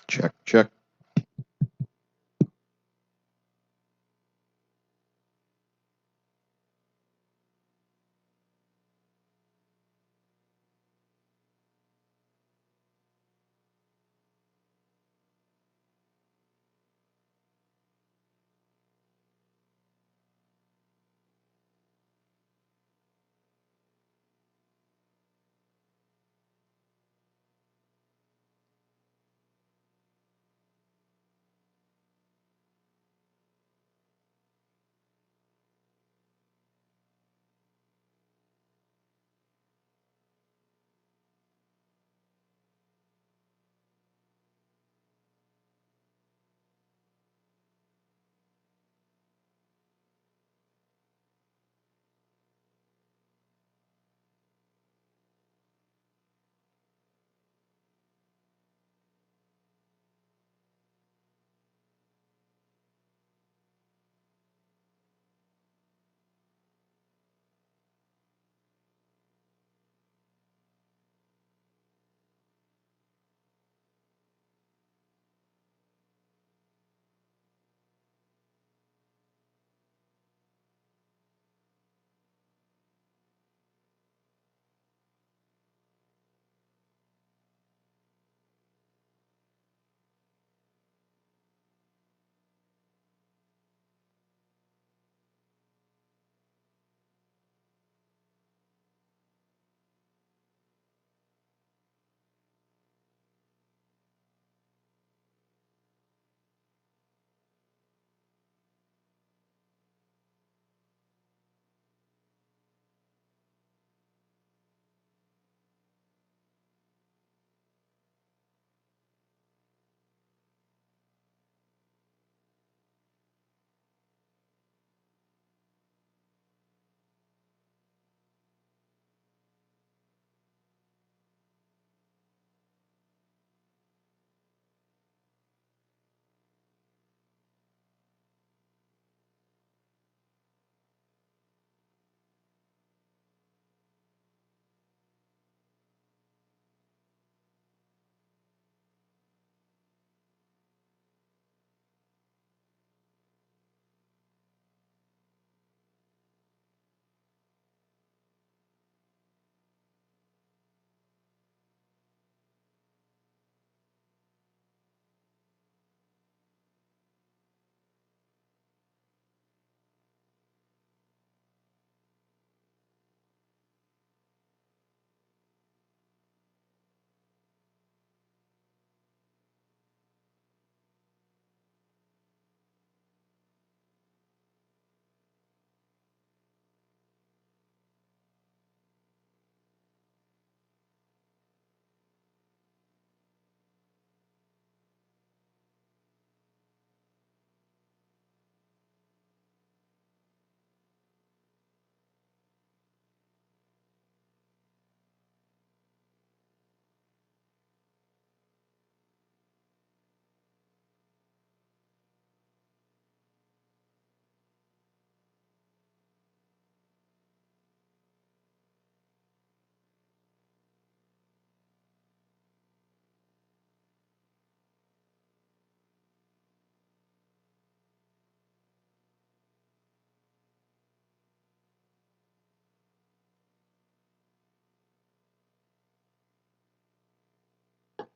Check, check.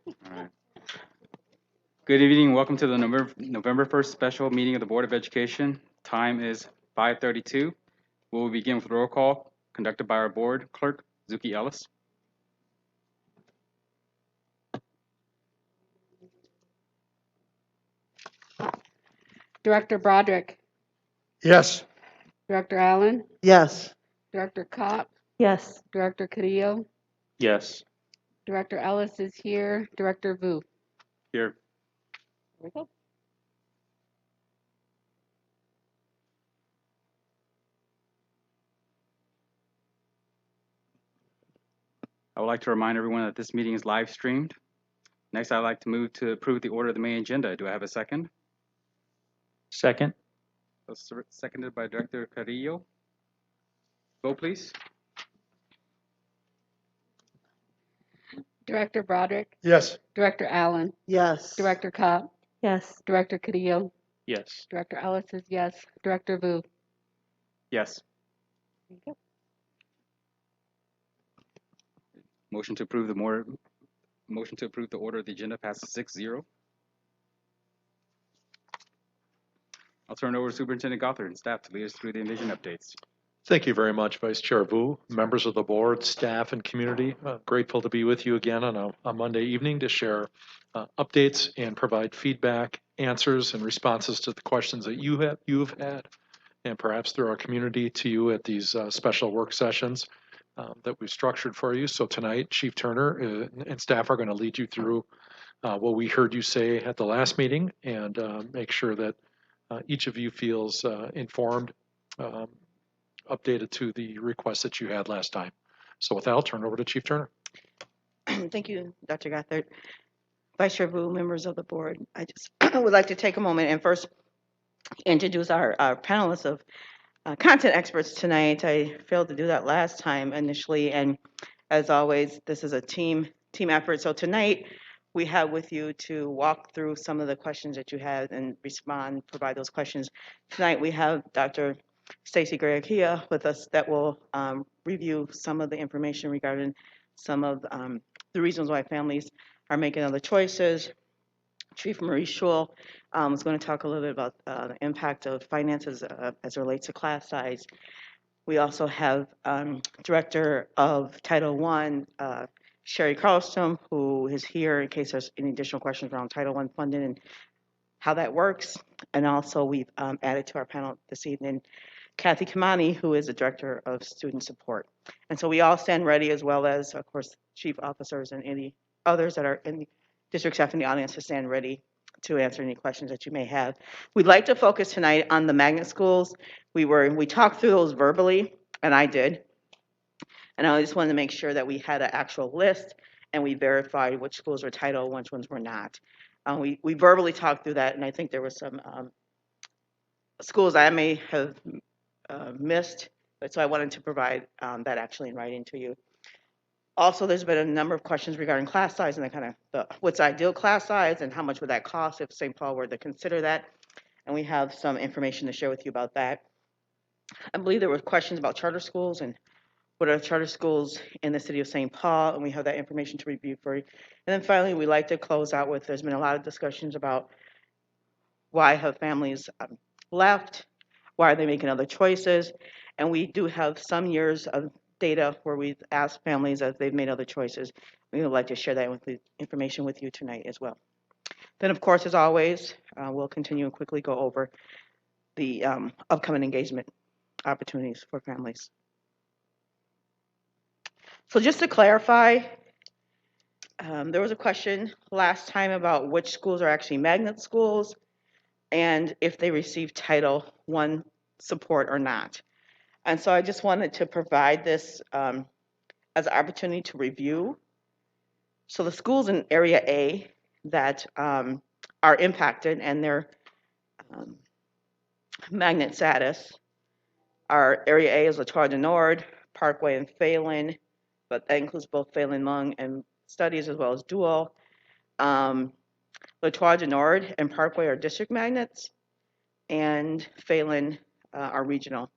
All right. Good evening. Welcome to the November 1st special meeting of the Board of Education. Time is 5:32. We will begin with roll call conducted by our board clerk, Zuki Ellis. Director Broderick, Yes. Director Allen, Yes. Director Kopp, Yes. Director Carrillo, Yes. Director Ellis is here, Director Vu. Here. Here we go. I would like to remind everyone that this meeting is live streamed. Next, I'd like to move to approve the order of the main agenda. Do I have a second? Second. Seconded by Director Carrillo. Vote, please. Director Broderick, Yes. Director Allen, Yes. Director Cobb, Yes. Director Cadillo, Yes. Director Ellis is yes, Director Vu. Yes. Motion to approve the order of the agenda passes 6-0. I'll turn it over to Superintendent Gothard and staff to lead us through the Envision updates. Thank you very much, Vice Chair Vu, members of the board, staff, and community. Grateful to be with you again on a Monday evening to share updates and provide feedback, answers, and responses to the questions that you've had, and perhaps through our community to you at these special work sessions that we've structured for you. So tonight, Chief Turner and staff are going to lead you through what we heard you say at the last meeting and make sure that each of you feels informed, updated to the request that you had last time. So with that, I'll turn it over to Chief Turner. Thank you, Dr. Gothard. Vice Chair Vu, members of the board, I just would like to take a moment and first introduce our panelists of content experts tonight. I failed to do that last time initially, and as always, this is a team effort. So tonight, we have with you to walk through some of the questions that you had and provide those questions. Tonight, we have Dr. Stacy Gray-Akia with us that will review some of the information regarding some of the reasons why families are making other choices. Chief Marie Schul is going to talk a little bit about the impact of finances as it relates to class size. We also have Director of Title I, Sherry Carlstrom, who is here in case there's any additional questions around Title I funding and how that works. And also we've added to our panel this evening Kathy Kamani, who is the Director of Student Support. And so we all stand ready, as well as, of course, chief officers and any others that are in the district staff in the audience to stand ready to answer any questions that you may have. We'd like to focus tonight on the magnet schools. We talked through those verbally, and I did. And I just wanted to make sure that we had an actual list and we verified which schools were Title, which ones were not. We verbally talked through that, and I think there were some schools I may have missed, but so I wanted to provide that actually in writing to you. Also, there's been a number of questions regarding class size and the kind of what's ideal class size and how much would that cost if St. Paul were to consider that. And we have some information to share with you about that. I believe there were questions about charter schools and what are charter schools in the city of St. Paul, and we have that information to review for you. And then finally, we'd like to close out with, there's been a lot of discussions about why have families left, why are they making other choices, and we do have some years of data where we've asked families as they've made other choices. We would like to share that with the information with you tonight as well. Then, of course, as always, we'll continue and quickly go over the upcoming engagement opportunities for families. So just to clarify, there was a question last time about which schools are actually magnet schools and if they receive Title I support or not. And so I just wanted to provide this as an opportunity to review. So the schools in Area A that are impacted and their magnet status are Area A is Latour du Nord, Parkway, and Phelan, but that includes both Phelan Lung and Studies as well as Dual. Latour du Nord and Parkway are district magnets, and Phelan are regional.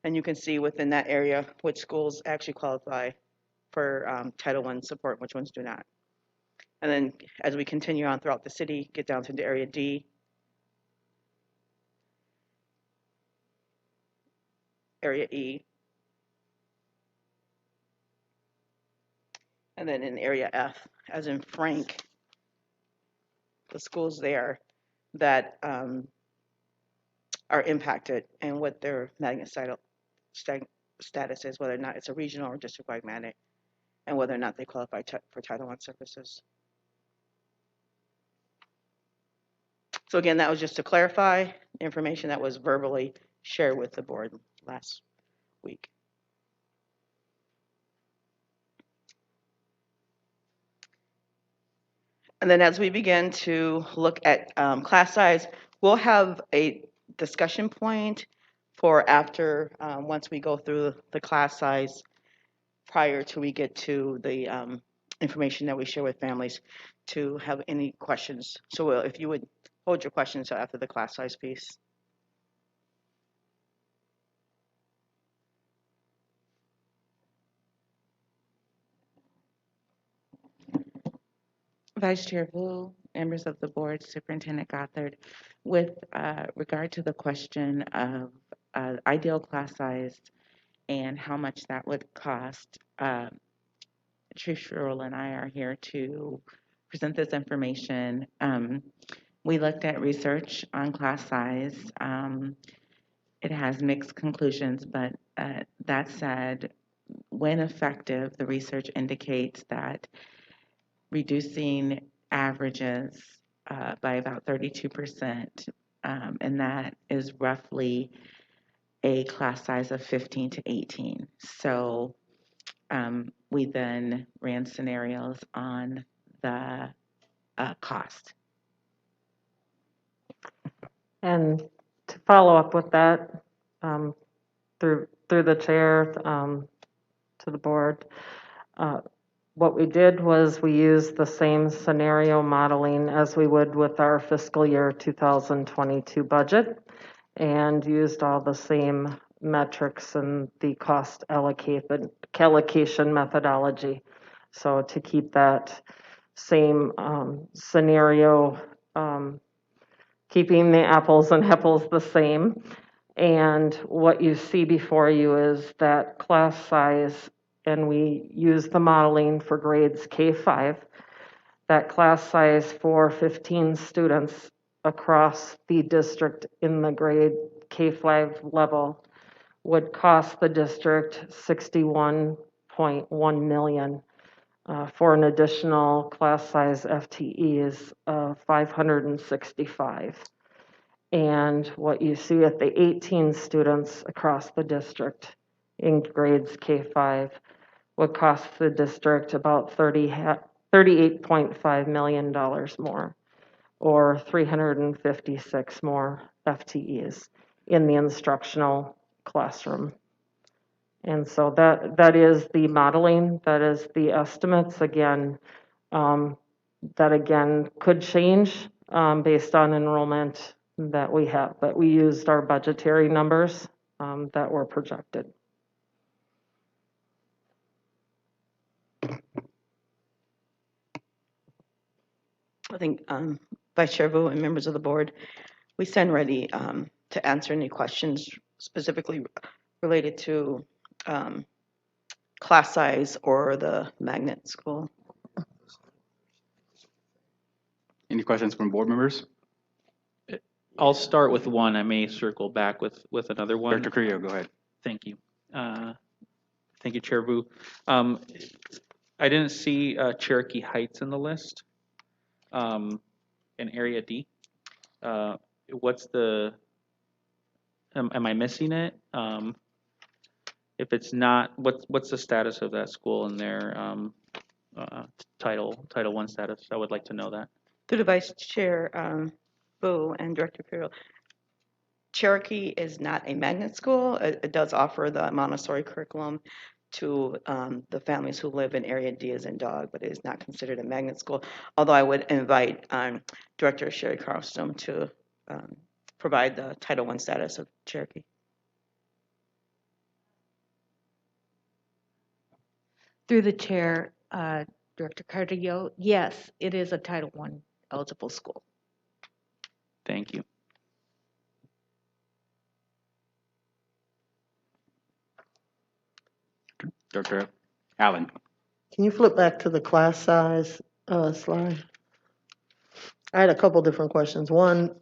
And you can see within that area which schools actually qualify for Title I support, which ones do not. And then as we continue on throughout the city, get down to the Area D, Area E, and then in Area F, as in Frank, the schools there that are impacted and what their magnet status is, whether or not it's a regional or district-wide magnet, and whether or not they qualify for Title I services. So again, that was just to clarify information that was verbally shared with the board last week. And then as we begin to look at class size, we'll have a discussion point for after, once we go through the class size prior to we get to the information that we share with families to have any questions. So if you would hold your questions after the class size piece. Vice Chair Vu, members of the board, Superintendent Gothard, with regard to the question of ideal class size and how much that would cost, Chief Sherrill and I are here to present this information. We looked at research on class size. It has mixed conclusions, but that said, when effective, the research indicates that reducing averages by about 32%, and that is roughly a class size of 15 to 18. So we then ran scenarios on the cost. And to follow up with that, through the chair, to the board, what we did was we used the same scenario modeling as we would with our fiscal year 2022 budget, and used all the same metrics and the cost allocation methodology. So to keep that same scenario, keeping the apples and apples the same. And what you see before you is that class size, and we use the modeling for grades K-5, that class size for 15 students across the district in the grade K-5 level would cost the district $61.1 million for an additional class size FTEs of 565. And what you see at the 18 students across the district in grades K-5 would cost the district about $38.5 million more, or 356 more FTEs in the instructional classroom. And so that is the modeling, that is the estimates. Again, that again could change based on enrollment that we have, but we used our budgetary numbers that were projected. I think Vice Chair Vu and members of the board, we stand ready to answer any questions specifically related to class size or the magnet school. Any questions from board members? I'll start with one. I may circle back with another one. Director Creo, go ahead. Thank you. Thank you, Chair Vu. I didn't see Cherokee Heights in the list in Area D. What's the, am I missing it? If it's not, what's the status of that school in their Title I status? I would like to know that. Through the Vice Chair Vu and Director Creel, Cherokee is not a magnet school. It does offer the Montessori curriculum to the families who live in Area D as in dog, but it is not considered a magnet school. Although I would invite Director Sherry Carlstrom to provide the Title I status of Cherokee. Through the chair, Director Cardio, yes, it is a Title I eligible school. Thank you. Dr. Allen. Can you flip back to the class size slide? I had a couple different questions. One,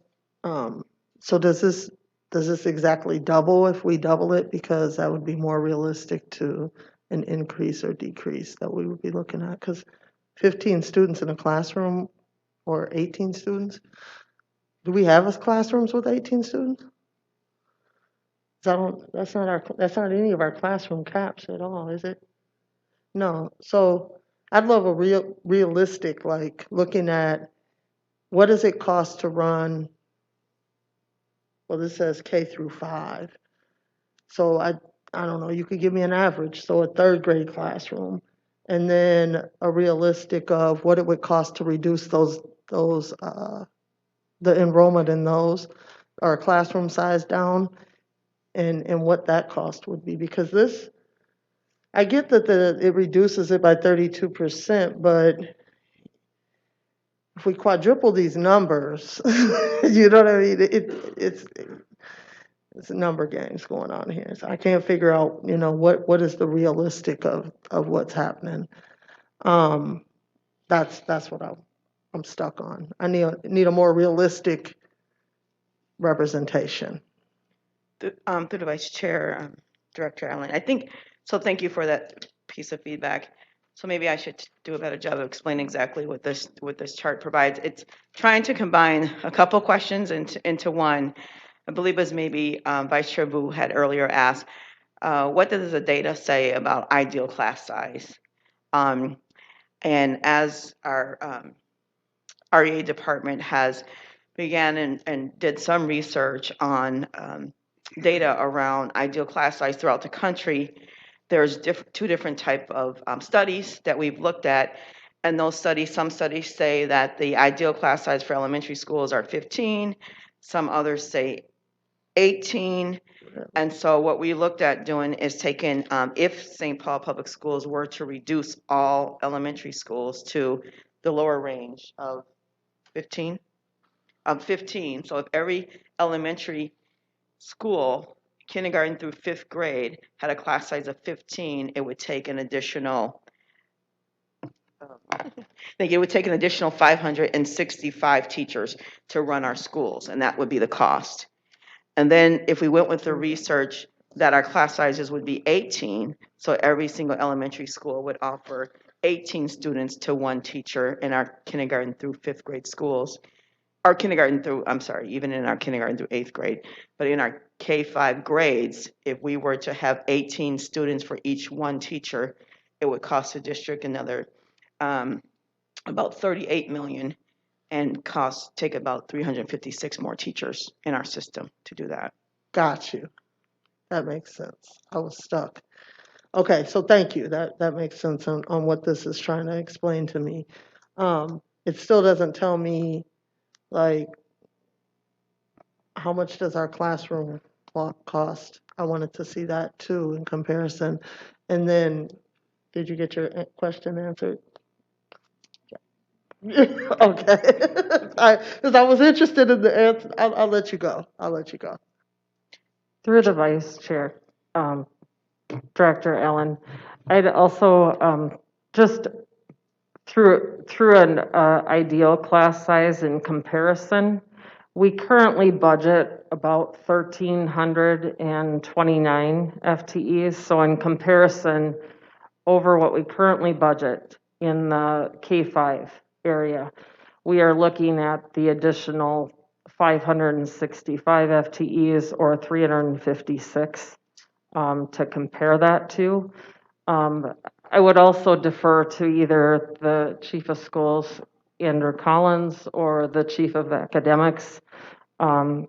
so does this exactly double if we double it? Because that would be more realistic to an increase or decrease that we would be looking at. Because 15 students in a classroom or 18 students, do we have classrooms with 18 students? That's not any of our classroom caps at all, is it? No. So I'd love a realistic, like looking at what does it cost to run. Well, this says K through 5. So I don't know. You could give me an average. So a third grade classroom, and then a realistic of what it would cost to reduce the enrollment in those, or classroom size down, and what that cost would be, because this, I get that it reduces it by 32%, but if we quadruple these numbers, you know what I mean? It's number games going on here. So I can't figure out, what is the realistic of what's happening. That's what I'm stuck on. I need a more realistic representation. Through the Vice Chair, Director Allen, I think, so thank you for that piece of feedback. So maybe I should do a better job of explaining exactly what this chart provides. It's trying to combine a couple questions into one. I believe it was maybe Vice Chair Vu had earlier asked, what does the data say about ideal class size? And as our REA department has began and did some research on data around ideal class size throughout the country, there's two different type of studies that we've looked at. And those studies, some studies say that the ideal class size for elementary schools are 15, some others say 18. And so what we looked at doing is taking, if St. Paul Public Schools were to reduce all elementary schools to the lower range of 15, so if every elementary school, kindergarten through 5th grade, had a class size of 15, it would take an additional, I think it would take an additional 565 teachers to run our schools, and that would be the cost. And then if we went with the research that our class sizes would be 18, so every single elementary school would offer 18 students to one teacher in our kindergarten through 5th grade schools. Our kindergarten through, I'm sorry, even in our kindergarten through 8th grade, but in our K-5 grades, if we were to have 18 students for each one teacher, it would cost the district another about 38 million and take about 356 more teachers in our system to do that. Got you. That makes sense. I was stuck. Okay, so thank you. That makes sense on what this is trying to explain to me. It still doesn't tell me, like, how much does our classroom block cost? I wanted to see that too in comparison. And then, did you get your question answered? Okay. Because I was interested in the answer. I'll let you go. I'll let you go. Through the vice chair, Director Allen, I'd also just through an ideal class size in comparison, we currently budget about 1,329 FTEs. So in comparison, over what we currently budget in the K-5 area, we are looking at the additional 565 FTEs or 356 to compare that to. I would also defer to either the chief of schools, Andrew Collins, or the chief of academics,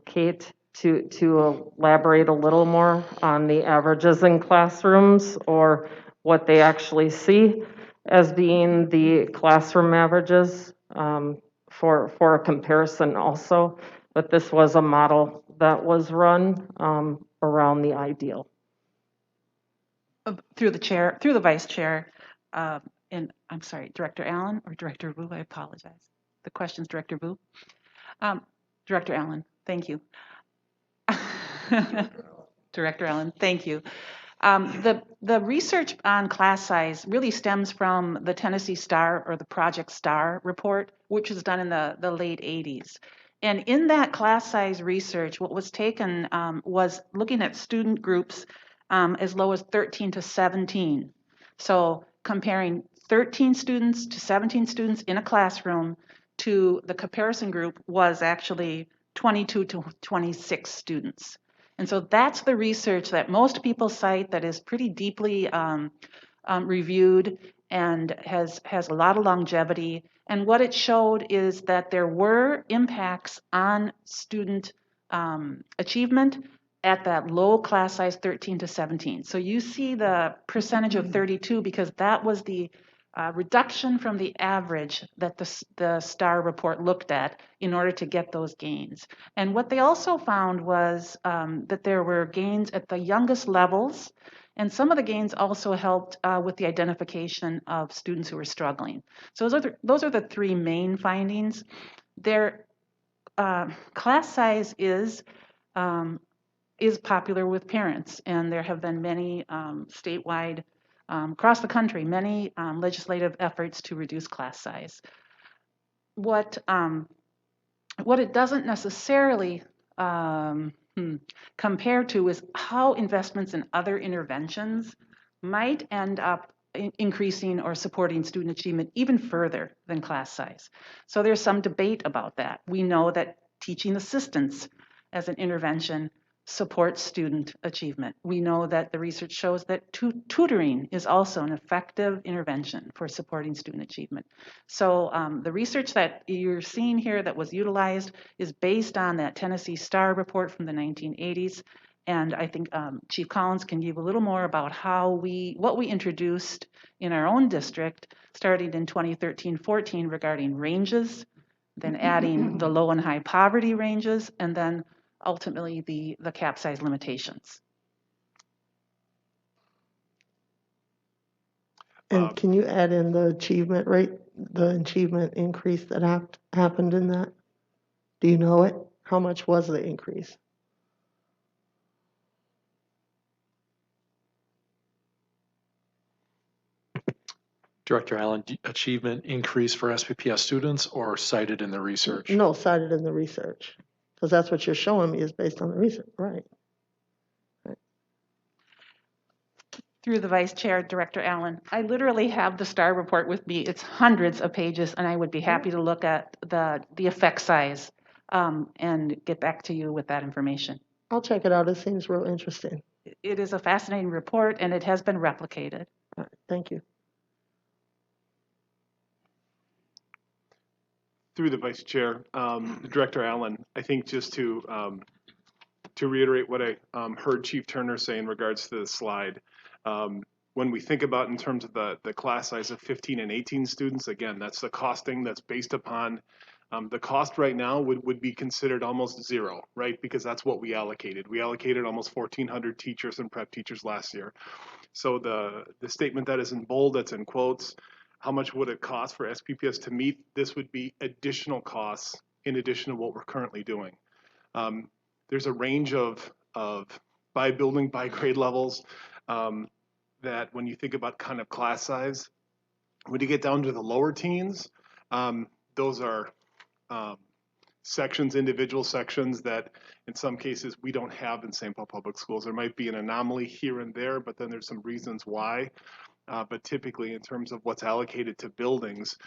Kate, to elaborate a little more on the averages in classrooms or what they actually see as being the classroom averages for a comparison also. But this was a model that was run around the ideal. Through the vice chair, and I'm sorry, Director Allen or Director Vu, I apologize. The question's Director Vu. Director Allen, thank you. Director Allen, thank you. The research on class size really stems from the Tennessee STAR or the Project STAR report, which was done in the late 80s. And in that class size research, what was taken was looking at student groups as low as 13 to 17. So comparing 13 students to 17 students in a classroom to the comparison group was actually 22 to 26 students. And so that's the research that most people cite that is pretty deeply reviewed and has a lot of longevity. And what it showed is that there were impacts on student achievement at that low class size 13 to 17. So you see the percentage of 32 because that was the reduction from the average that the STAR report looked at in order to get those gains. And what they also found was that there were gains at the youngest levels, and some of the gains also helped with the identification of students who were struggling. So those are the three main findings. Their class size is popular with parents, and there have been many statewide, across the country, many legislative efforts to reduce class size. What it doesn't necessarily compare to is how investments in other interventions might end up increasing or supporting student achievement even further than class size. So there's some debate about that. We know that teaching assistance as an intervention supports student achievement. We know that the research shows that tutoring is also an effective intervention for supporting student achievement. So the research that you're seeing here that was utilized is based on that Tennessee STAR report from the 1980s. And I think Chief Collins can give a little more about what we introduced in our own district starting in 2013-14 regarding ranges, then adding the low and high poverty ranges, and then ultimately the cap size limitations. And can you add in the achievement rate, the achievement increase that happened in that? Do you know it? How much was the increase? Director Allen, achievement increase for SPPS students or cited in the research? No, cited in the research, because that's what you're showing me is based on the research, right? Through the Vice Chair, Director Allen, I literally have the STAR report with me. It's hundreds of pages, and I would be happy to look at the effect size and get back to you with that information. I'll check it out. It seems real interesting. It is a fascinating report, and it has been replicated. All right, thank you. Through the Vice Chair, Director Allen, I think just to reiterate what I heard Chief Turner say in regards to the slide, when we think about in terms of the class size of 15 and 18 students, again, that's the costing that's based upon the cost right now would be considered almost zero, right? Because that's what we allocated. We allocated almost 1,400 teachers and prep teachers last year. So the statement that is in bold, that's in quotes, how much would it cost for SPPS to meet? This would be additional costs in addition to what we're currently doing. There's a range of by building, by grade levels that when you think about kind of class size, when you get down to the lower teens, those are sections, individual sections that in some cases we don't have in St. Paul Public Schools. There might be an anomaly here and there, but then there's some reasons why. But typically in terms of what's allocated to buildings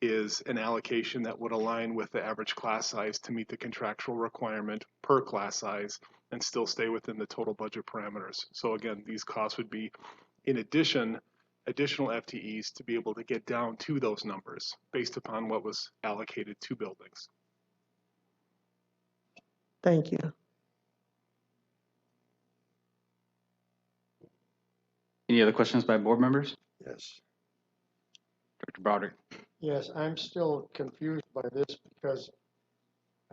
is an allocation that would align with the average class size to meet the contractual requirement per class size and still stay within the total budget parameters. So again, these costs would be in addition, additional FTEs to be able to get down to those numbers based upon what was allocated to buildings. Thank you. Any other questions by board members? Yes. Dr. Broderick. Yes, I'm still confused by this because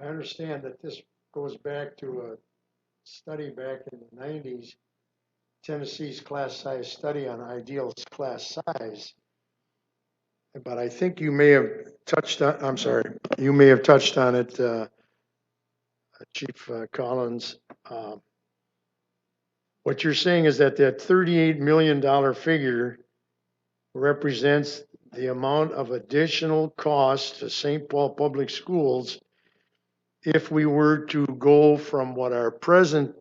I understand that this goes back to a study back in the 90s, Tennessee's class size study on ideal class size. But I think you may have touched on, I'm sorry, you may have touched on it, Chief Collins. What you're saying is that $38 million figure represents the amount of additional cost to St. Paul Public Schools if we were to go from what our present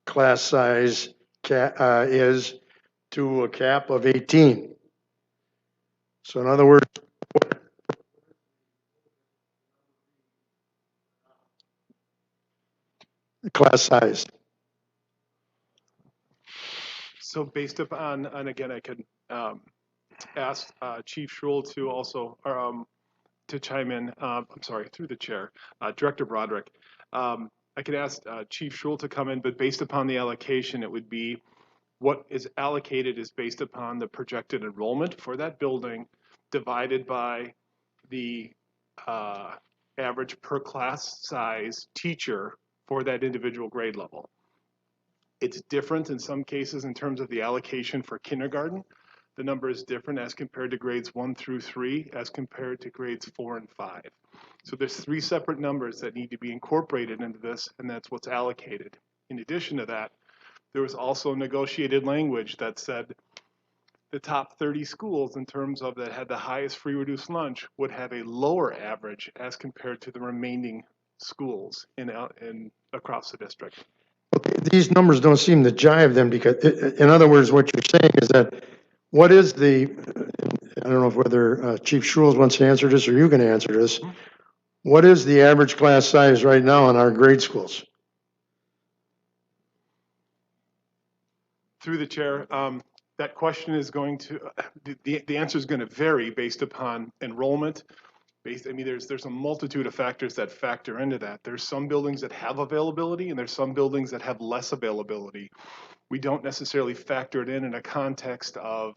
class size is to a cap of 18. So in other words, class size. So based upon, and again, I could ask Chief Schrull to also to chime in. I'm sorry, through the chair, Director Broderick. I could ask Chief Schrull to come in, but based upon the allocation, it would be what is allocated is based upon the projected enrollment for that building divided by the average per class size teacher for that individual grade level. It's different in some cases in terms of the allocation for kindergarten. The number is different as compared to grades 1 through 3 as compared to grades 4 and 5. So there's 3 separate numbers that need to be incorporated into this, and that's what's allocated. In addition to that, there was also negotiated language that said the top 30 schools in terms of that had the highest free reduced lunch would have a lower average as compared to the remaining schools in across the district. These numbers don't seem to jive then, because, in other words, what you're saying is that what is the, I don't know whether Chief Schools wants to answer this or you can answer this. What is the average class size right now in our grade schools? Through the chair, that question is going to, the answer is going to vary based upon enrollment. I mean, there's a multitude of factors that factor into that. There's some buildings that have availability and there's some buildings that have less availability. We don't necessarily factor it in a context of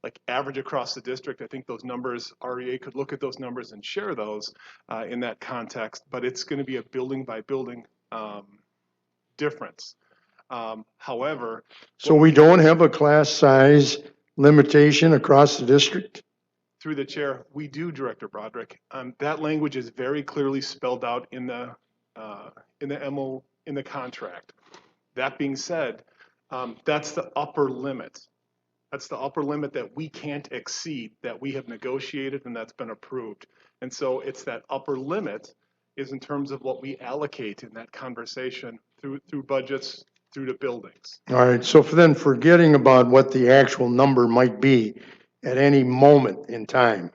like average across the district. I think those numbers, REA could look at those numbers and share those in that context, but it's going to be a building by building difference. However, So we don't have a class size limitation across the district? through the chair, we do, Director Broderick. That language is very clearly spelled out in the MO, in the contract. That being said, that's the upper limit. That's the upper limit that we can't exceed, that we have negotiated and that's been approved. And so it's that upper limit is in terms of what we allocate in that conversation through budgets, through the buildings. All right, so then forgetting about what the actual number might be at any moment in time,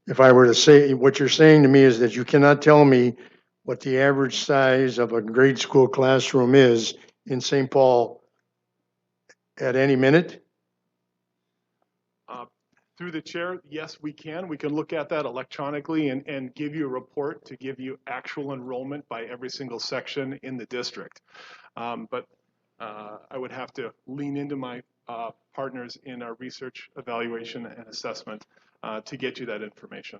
if I were to say, what you're saying to me is that you cannot tell me what the average size of a grade school classroom is in St. Paul at any minute? Through the chair, yes, we can. We can look at that electronically and give you a report to give you actual enrollment by every single section in the district. But I would have to lean into my partners in our research, evaluation, and assessment to get you that information.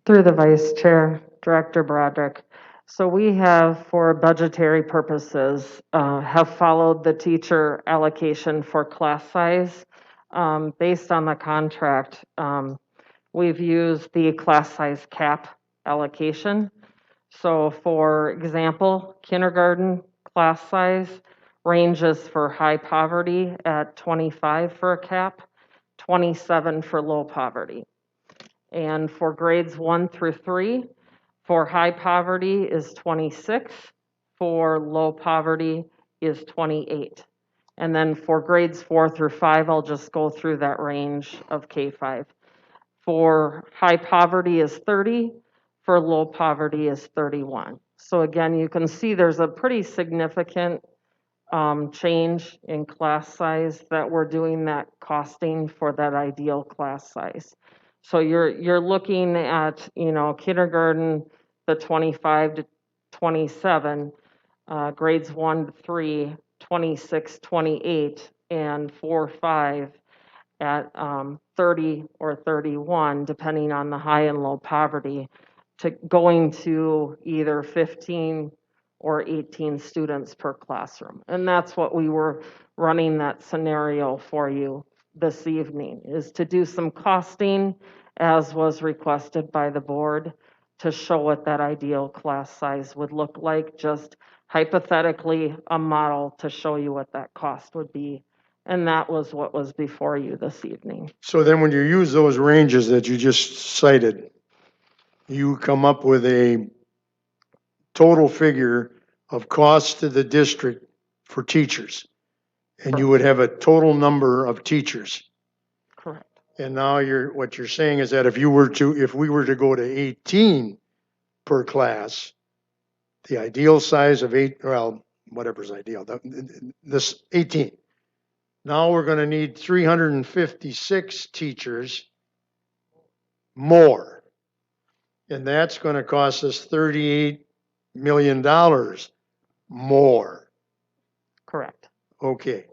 Through the Vice Chair, Director Broderick. So we have, for budgetary purposes, have followed the teacher allocation for class size. Based on the contract, we've used the class size cap allocation. So for example, kindergarten class size ranges for high poverty at 25 for a cap, 27 for low poverty. And for grades 1 through 3, for high poverty is 26, for low poverty is 28. And then for grades 4 through 5, I'll just go through that range of K5. For high poverty is 30, for low poverty is 31. So again, you can see there's a pretty significant change in class size that we're doing that costing for that ideal class size. So you're looking at, you know, kindergarten, the 25 to 27, grades 1 to 3, 26, 28, and 4, 5 at 30 or 31, depending on the high and low poverty, to going to either 15 or 18 students per classroom. And that's what we were running that scenario for you this evening, is to do some costing as was requested by the board to show what that ideal class size would look like, just hypothetically a model to show you what that cost would be. And that was what was before you this evening. So then when you use those ranges that you just cited, you come up with a total figure of costs to the district for teachers. And you would have a total number of teachers. Correct. And now what you're saying is that if we were to go to 18 per class, the ideal size of whatever's ideal, this 18. Now we're going to need 356 teachers more. And that's going to cost us $38 million more. Correct. Okay.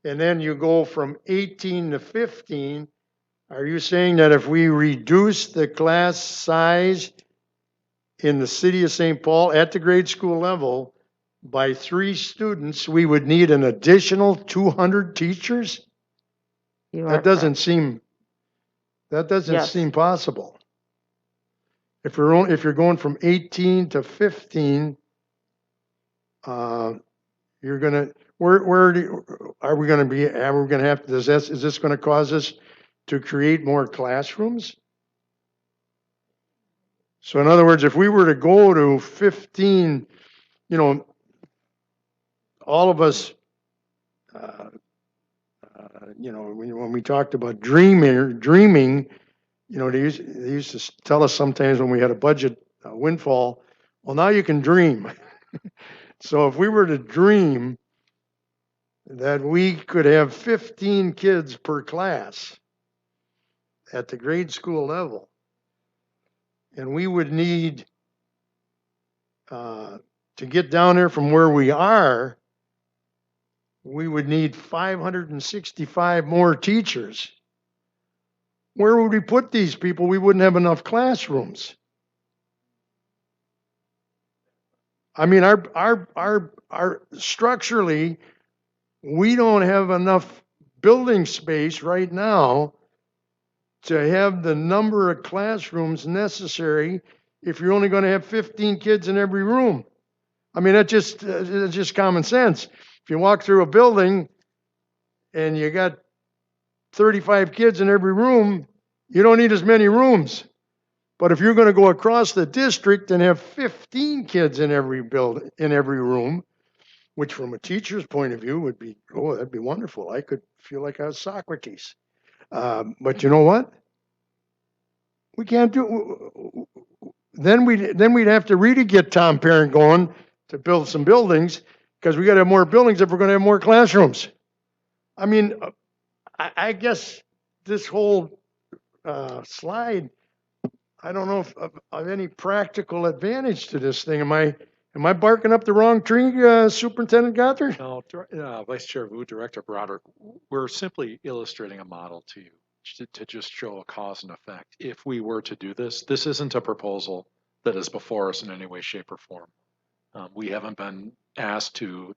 And then you go from 18 to 15. Are you saying that if we reduce the class size in the city of St. Paul at the grade school level by 3 students, we would need an additional 200 teachers? You are That correct. That doesn't Yes. seem possible. If you're going from 18 to 15, you're gonna, are we gonna have, is this gonna cause us to create more classrooms? So in other words, if we were to go to 15, all of us, when we talked about dreaming, they used to tell us sometimes when we had a budget windfall, well, now you can dream. So if we were to dream that we could have 15 kids per class at the grade school level, and we would need to get down there from where we are, we would need 565 more teachers. Where would we put these people? We wouldn't have enough classrooms. I mean, our structurally, we don't have enough building space right now to have the number of classrooms necessary if you're only going to have 15 kids in every room. I mean, that's just common sense. If you walk through a building and you got 35 kids in every room, you don't need as many rooms. But if you're going to go across the district and have 15 kids in every room, which from a teacher's point of view would be, oh, that'd be wonderful. I could feel like I was Socrates. But you know what? We can't do. Then we'd have to really get Tom Parent going to build some buildings, because we got to have more buildings if we're going to have more classrooms. I mean, I guess this whole slide, I don't know if of any practical advantage to this thing. Am I barking up the wrong tree, Superintendent Gothard? No, Vice Chair Vu, Director Broderick, we're simply illustrating a model to you to just show a cause and effect. If we were to do this, this isn't a proposal that is before us in any way, shape, or form. We haven't been asked to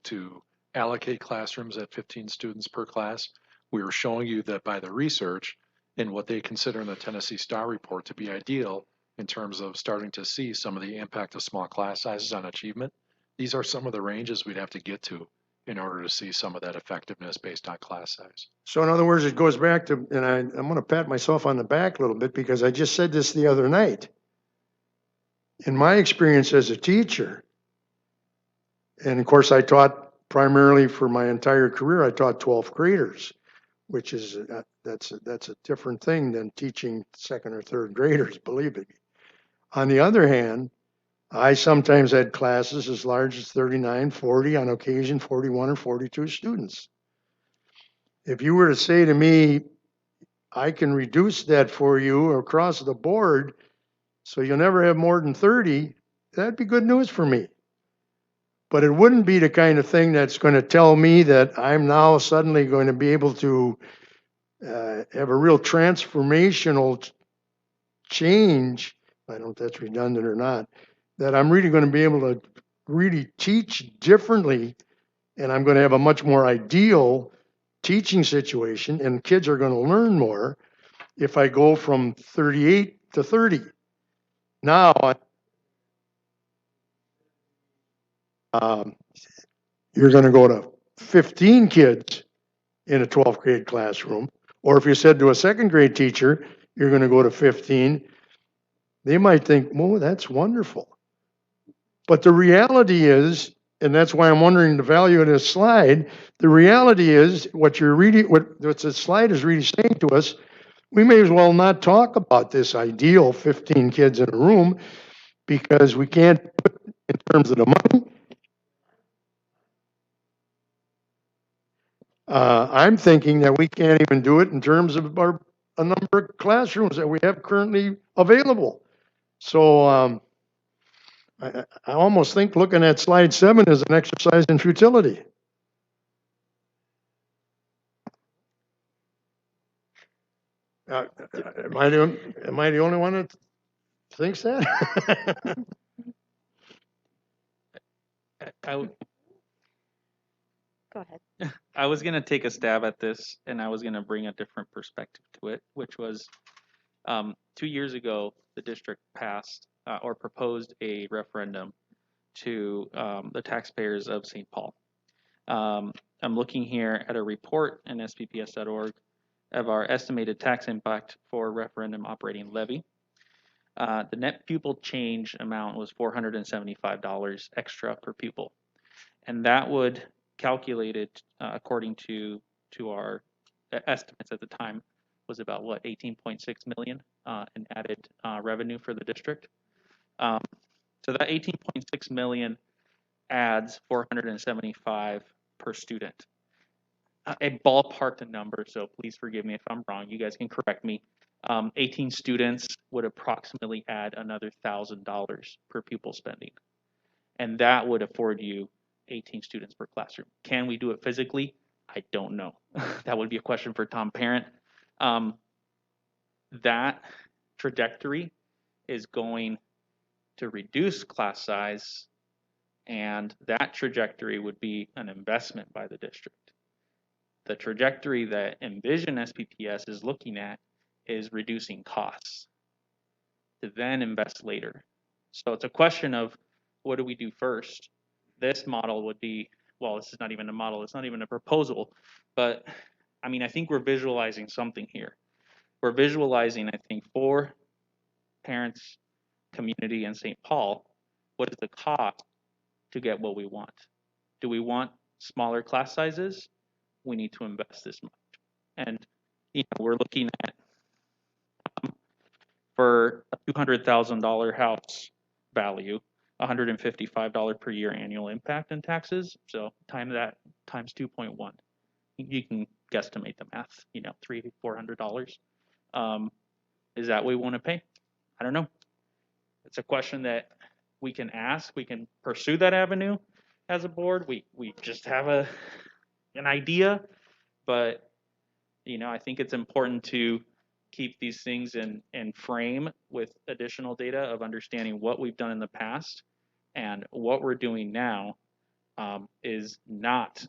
allocate classrooms at 15 students per class. We are showing you that by the research and what they consider in the Tennessee Star Report to be ideal in terms of starting to see some of the impact of small class sizes on achievement, these are some of the ranges we'd have to get to in order to see some of that effectiveness based on class size. So in other words, it goes back to, and I'm going to pat myself on the back a little bit, because I just said this the other night. In my experience as a teacher, and of course I taught primarily for my entire career, I taught 12th graders, which is, that's a different thing than teaching second or third graders, believe me. On the other hand, I sometimes had classes as large as 39, 40, on occasion 41 or 42 students. If you were to say to me, I can reduce that for you across the board so you'll never have more than 30, that'd be good news for me. But it wouldn't be the kind of thing that's going to tell me that I'm now suddenly going to be able to have a real transformational change. I don't know if that's redundant or not, that I'm really going to be able to really teach differently, and I'm going to have a much more ideal teaching situation, and kids are going to learn more if I go from 38 to 30. Now, you're going to go to 15 kids in a 12th grade classroom, or if you said to a second grade teacher, you're going to go to 15, they might think, well, that's wonderful. But the reality is, and that's why I'm wondering the value of this slide, the reality is what the slide is really saying to us, we may as well not talk about this ideal 15 kids in a room, because we can't put in terms of the money. I'm thinking that we can't even do it in terms of a number of classrooms that we have currently available. So I almost think looking at slide 7 is an exercise in futility. Am I the only one that thinks that? I, Go ahead. I was gonna take a stab at this, and I was gonna bring a different perspective to it, which was 2 years ago, the district passed or proposed a referendum to the taxpayers of St. Paul. I'm looking here at a report in spps.org of our estimated tax impact for referendum operating levy. The net pupil change amount was $475 extra per pupil, and that would calculated according to our estimates at the time was about what 18.6 million in added revenue for the district. So that 18.6 million adds 475 per student. A ballparked number, so please forgive me if I'm wrong. You guys can correct me. 18 students would approximately add another $1,000 per pupil spending, and that would afford you 18 students per classroom. Can we do it physically? I don't know. That would be a question for Tom Parent. That trajectory is going to reduce class size, and that trajectory would be an investment by the district. The trajectory that Envision SPPS is looking at is reducing costs to then invest later. So it's a question of what do we do first? This model would be, well, this is not even a model, it's not even a proposal, but I mean, I think we're visualizing something here. We're visualizing, I think, for parents, community, and St. Paul, what is the cost to get what we want? Do we want smaller class sizes? We need to invest this much. And we're looking at for a $200,000 house value, $155 per year annual impact in taxes. So times that times 2.1, you can guesstimate the math. $300-400. Is that what we want to pay? I don't know. It's a question that we can ask. We can pursue that avenue as a board. We just have an idea, but I think it's important to keep these things in frame with additional data of understanding what we've done in the past, and what we're doing now is not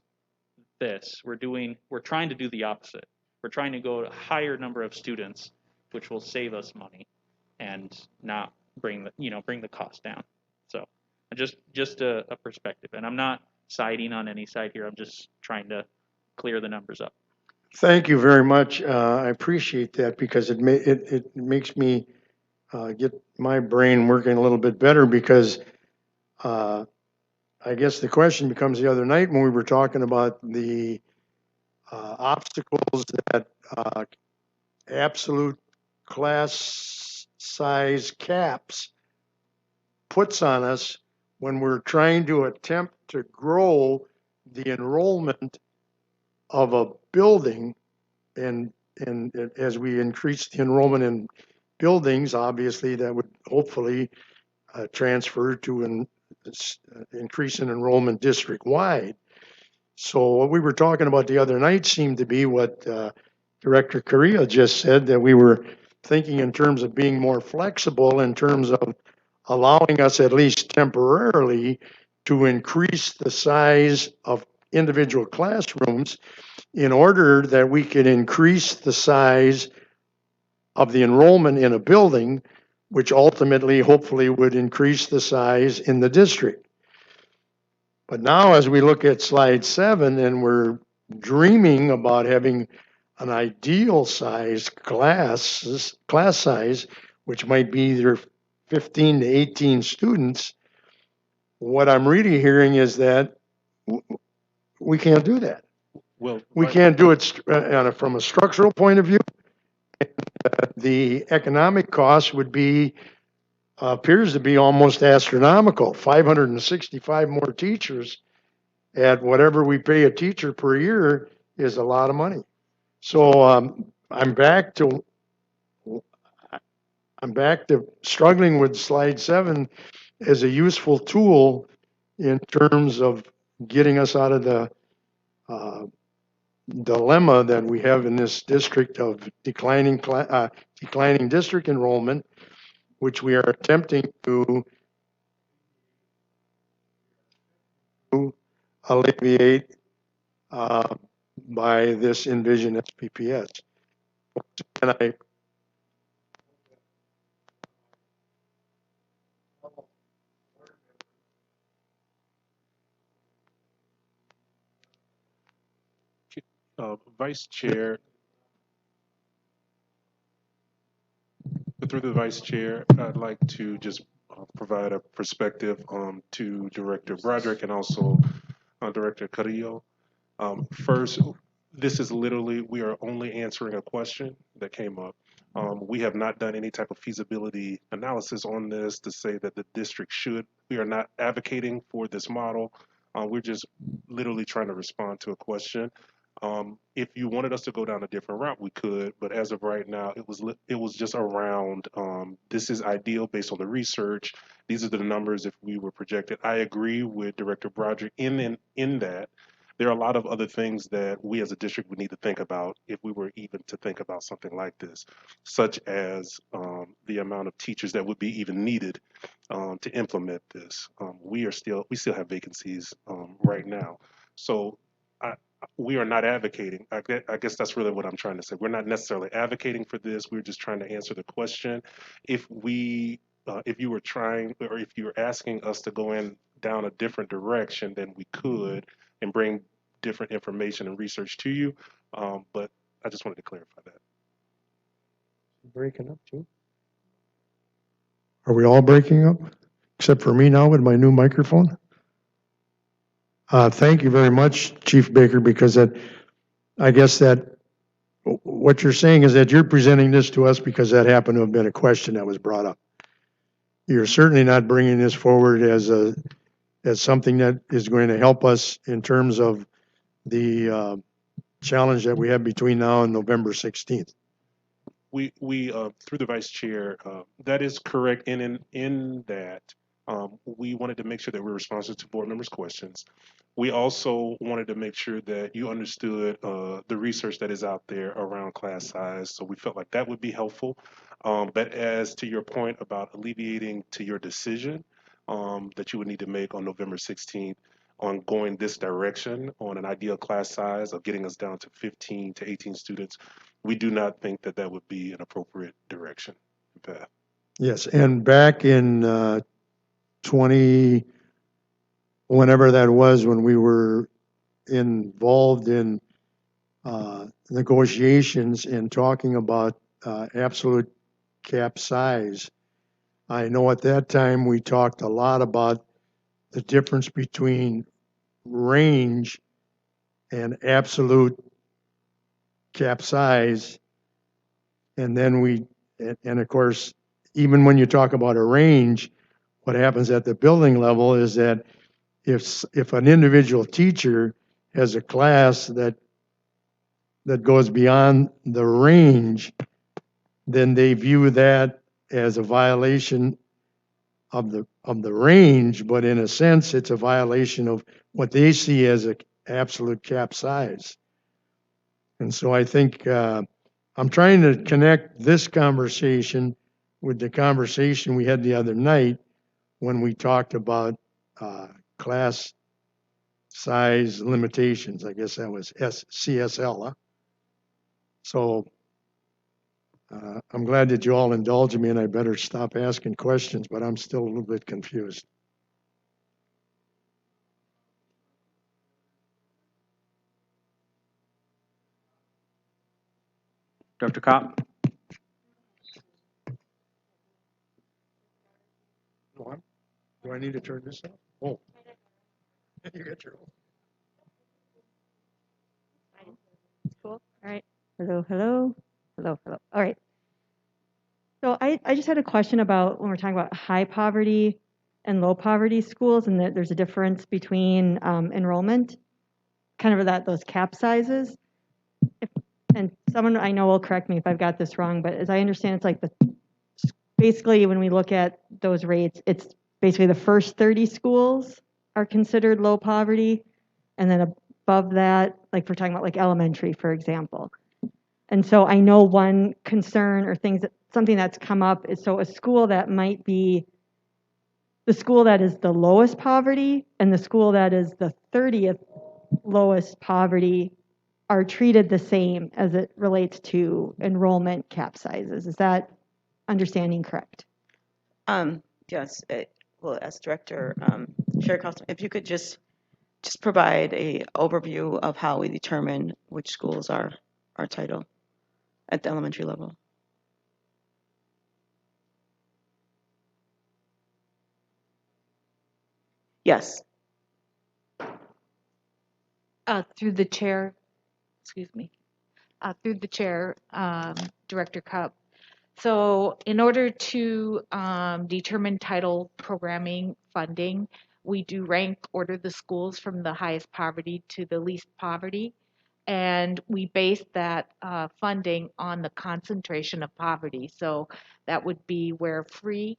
this. We're trying to do the opposite. We're trying to go to a higher number of students, which will save us money and not bring the cost down. So just a perspective, and I'm not siding on any side here. I'm just trying to clear the numbers up. Thank you very much. I appreciate that because it makes me get my brain working a little bit better because I guess the question becomes the other night when we were talking about the obstacles that absolute class size caps puts on us when we're trying to attempt to grow the enrollment of a building, and as we increase the enrollment in buildings, obviously that would hopefully transfer to an increase in enrollment district-wide. So what we were talking about the other night seemed to be what Director Correa just said, that we were thinking in terms of being more flexible in terms of allowing us at least temporarily to increase the size of individual classrooms in order that we could increase the size of the enrollment in a building, which ultimately, hopefully, would increase the size in the district. But now as we look at slide 7 and we're dreaming about having an ideal size class size, which might be either 15 to 18 students, what I'm really hearing is that we can't do that. Well, We can't do it from a structural point of view. The economic cost would be, appears to be almost astronomical. 565 more teachers at whatever we pay a teacher per year is a lot of money. So I'm back to struggling with slide 7 as a useful tool in terms of getting us out of the dilemma that we have in this district of declining district enrollment, which we are attempting to alleviate by this Envision SPPS. And I Vice Chair, through the Vice Chair, I'd like to just provide a perspective to Director Broderick and also Director Carrillo. First, this is literally, we are only answering a question that came up. We have not done any type of feasibility analysis on this to say that the district should. We are not advocating for this model. We're just literally trying to respond to a question. If you wanted us to go down a different route, we could, but as of right now, it was just around, this is ideal based on the research. These are the numbers if we were projected. I agree with Director Broderick in that there are a lot of other things that we as a district would need to think about if we were even to think about something like this, such as the amount of teachers that would be even needed to implement this. We still have vacancies right now. So we are not advocating. I guess that's really what I'm trying to say. We're not necessarily advocating for this. We're just trying to answer the question. If you were trying, or if you were asking us to go down a different direction, then we could and bring different information and research to you. But I just wanted to clarify that. breaking up too. Are we all breaking up? Except for me now with my new microphone? Thank you very much, Chief Baker, because I guess that what you're saying is that you're presenting this to us because that happened to have been a question that was brought up. You're certainly not bringing this forward as something that is going to help us in terms of the challenge that we have between now and November 16th. We through the Vice Chair, that is correct. And in that, we wanted to make sure that we're responsive to board members' questions. We also wanted to make sure that you understood the research that is out there around class size. So we felt like that would be helpful. But as to your point about alleviating to your decision that you would need to make on November 16th on going this direction on an ideal class size of getting us down to 15 to 18 students, we do not think that that would be an appropriate direction and path. Yes, and back in 20, whenever that was, when we were involved in negotiations and talking about absolute cap size, I know at that time we talked a lot about the difference between range and absolute cap size. And then and of course, even when you talk about a range, what happens at the building level is that if an individual teacher has a class that goes beyond the range, then they view that as a violation of the range, but in a sense, it's a violation of what they see as an absolute cap size. And so I think I'm trying to connect this conversation with the conversation we had the other night when we talked about class size limitations. I guess that was CSL. Huh? So I'm glad that you all indulge me, and I better stop asking questions, but I'm still a little bit confused. Dr. Kopp? Do I need to turn this off? Oh, you got your own. Cool. All right. Hello, hello, hello, hello. All right. So I just had a question about when we're talking about high poverty and low poverty schools, and that there's a difference between enrollment, kind of those cap sizes. And someone I know will correct me if I've got this wrong, but as I understand, it's like basically when we look at those rates, it's basically the first 30 schools are considered low poverty, and then above that, like we're talking about like elementary, for example. And so I know one concern or something that's come up is so a school that might be the school that is the lowest poverty and the school that is the 30th lowest poverty are treated the same as it relates to enrollment cap sizes. Is that understanding correct? Yes, well, as Director Chair Costa, if you could just provide a overview of how we determine which schools are Title at the elementary level. Yes. Through the chair, excuse me, through the chair, Director Cup. So in order to determine title programming funding, we do rank order the schools from the highest poverty to the least poverty. And we base that funding on the concentration of poverty. So that would be where free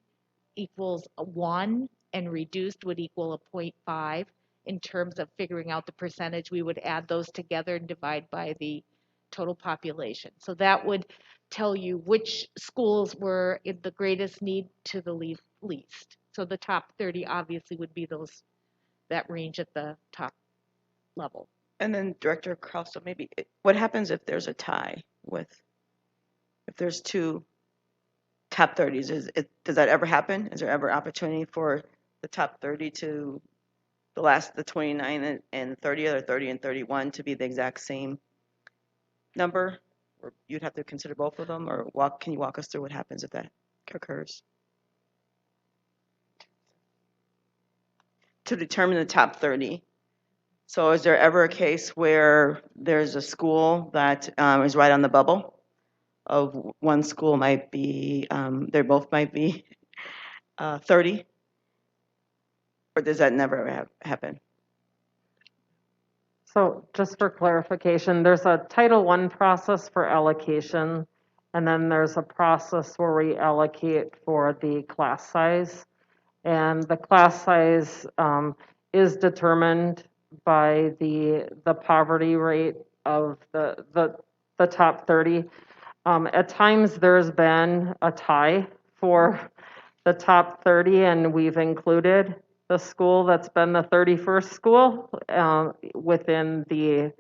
equals a 1 and reduced would equal a 0.5. In terms of figuring out the percentage, we would add those together and divide by the total population. So that would tell you which schools were in the greatest need to the least. So the top 30 obviously would be that range at the top level. And then Director Costa, maybe what happens if there's a tie if there's two top 30s? Does that ever happen? Is there ever opportunity for the top 30 to the 29 and 30 or 30 and 31 to be the exact same number? Or you'd have to consider both of them, or can you walk us through what happens if that occurs? To determine the top 30. So is there ever a case where there's a school that is right on the bubble of one school might be, they both might be 30? Or does that never happen? So just for clarification, there's a Title I process for allocation, and then there's a process where we allocate for the class size. And the class size is determined by the poverty rate of the top 30. At times there's been a tie for the top 30, and we've included the school that's been the 31st school within the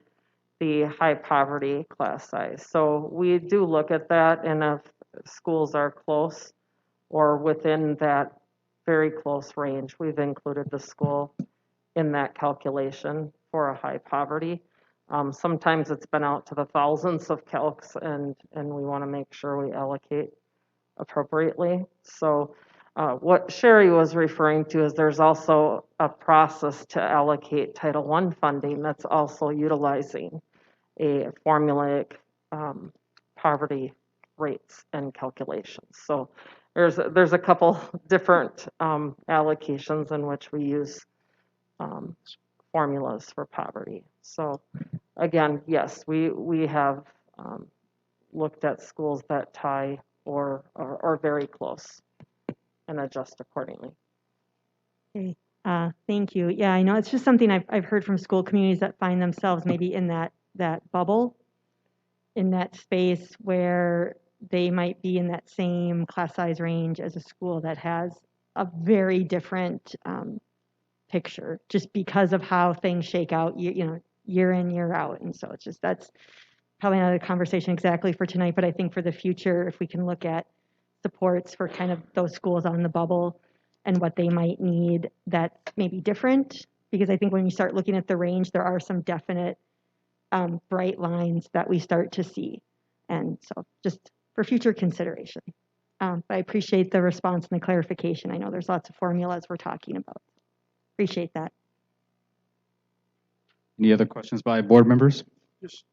high poverty class size. So we do look at that, and if schools are close or within that very close range, we've included the school in that calculation for a high poverty. Sometimes it's been out to the thousands of calcs, and we want to make sure we allocate appropriately. So what Sherry was referring to is there's also a process to allocate Title I funding that's also utilizing a formulaic poverty rates and calculations. So there's a couple different allocations in which we use formulas for poverty. So again, yes, we have looked at schools that tie or very close and adjust accordingly. Okay, thank you. Yeah, I know it's just something I've heard from school communities that find themselves maybe in that bubble, in that space where they might be in that same class size range as a school that has a very different picture, just because of how things shake out, year in, year out. And so that's probably not a conversation exactly for tonight, but I think for the future, if we can look at supports for kind of those schools on the bubble and what they might need, that's maybe different, because I think when you start looking at the range, there are some definite bright lines that we start to see. And so just for future consideration. But I appreciate the response and the clarification. I know there's lots of formulas we're talking about. Appreciate that. Any other questions by board members? Just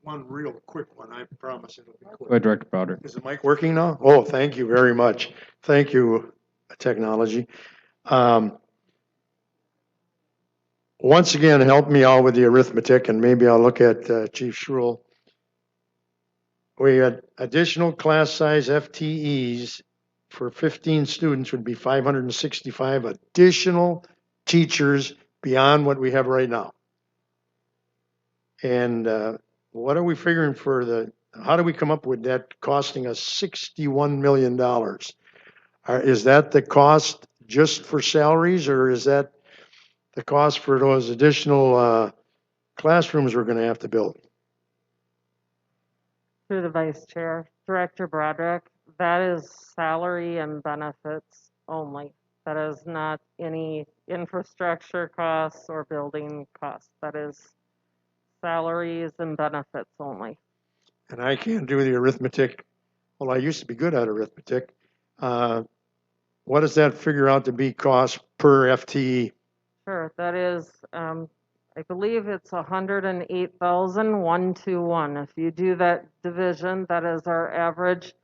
one real quick one. I promise it'll be Go quick. ahead, Director Bowder. Is the mic working now? Oh, thank you very much. Thank you, technology. Once again, help me out with the arithmetic, and maybe I'll look at Chief Schruel. We had additional class size FTEs for 15 students would be 565 additional teachers beyond what we have right now. And what are we figuring for how do we come up with that costing us $61 million? Is that the cost just for salaries, or is that the cost for those additional classrooms we're going to have to build? Through the vice chair, Director Broderick, that is salary and benefits only. That is not any infrastructure costs or building costs. That is salaries and benefits only. And I can't do the arithmetic. Well, I used to be good at arithmetic. What does that figure out to be cost per FTE? Sure, that is, I believe it's 108,121. If you do that division, that is our average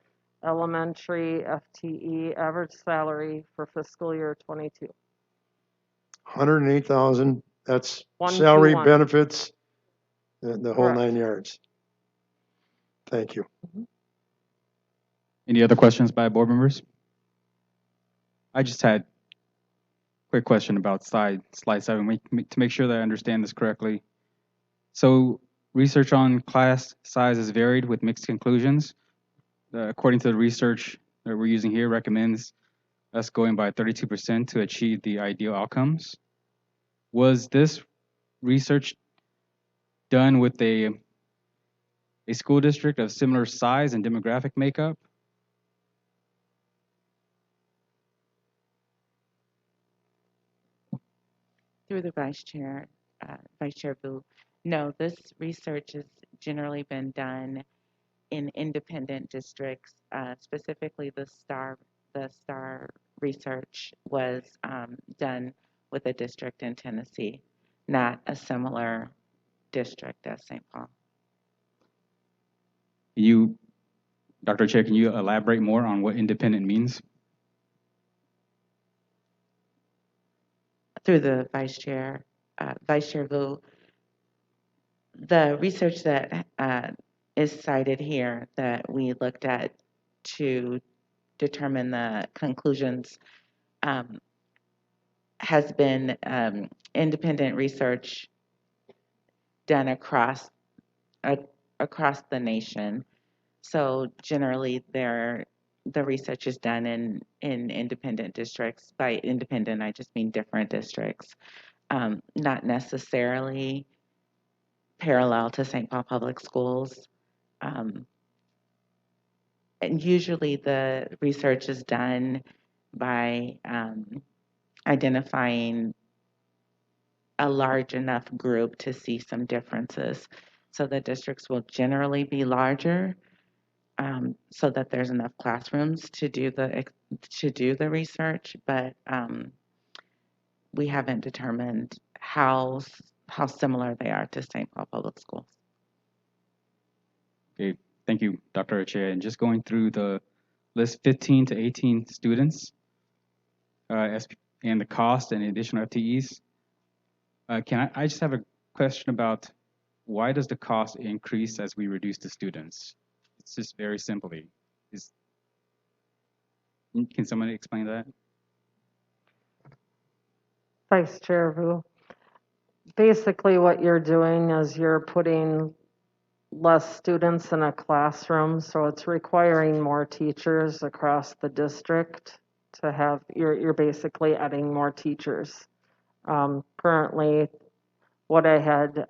elementary FTE average salary for fiscal year 22. 108,000. That's 121. salary, benefits, the whole Correct. 9 yards. Thank you. Any other questions by board members? I just had a quick question about slide 7 to make sure that I understand this correctly. So research on class size is varied with mixed conclusions. According to the research that we're using here, recommends us going by 32% to achieve the ideal outcomes. Was this research done with a school district of similar size and demographic makeup? Through the Vice Chair, Vice Chair Vu, no, this research has generally been done in independent districts. Specifically, the STAR research was done with a district in Tennessee, not a similar district as St. Paul. Dr. Chair, can you elaborate more on what independent means? Through the Vice Chair, Vice Chair Vu, the research that is cited here that we looked at to determine the conclusions has been independent research done across the nation. So generally, the research is done in independent districts. By independent, I just mean different districts, not necessarily parallel to St. Paul Public Schools. And usually the research is done by identifying a large enough group to see some differences. So the districts will generally be larger so that there's enough classrooms to do the research, but we haven't determined how similar they are to St. Paul Public Schools. Okay, thank you, Dr. Achea. And just going through the list, 15 to 18 students, and the cost and additional FTEs. I just have a question about why does the cost increase as we reduce the students? It's just very simply. Can someone explain that? Vice Chair Vu, basically what you're doing is you're putting less students in a classroom, so it's requiring more teachers across the district to have, you're basically adding more teachers. Currently, what I had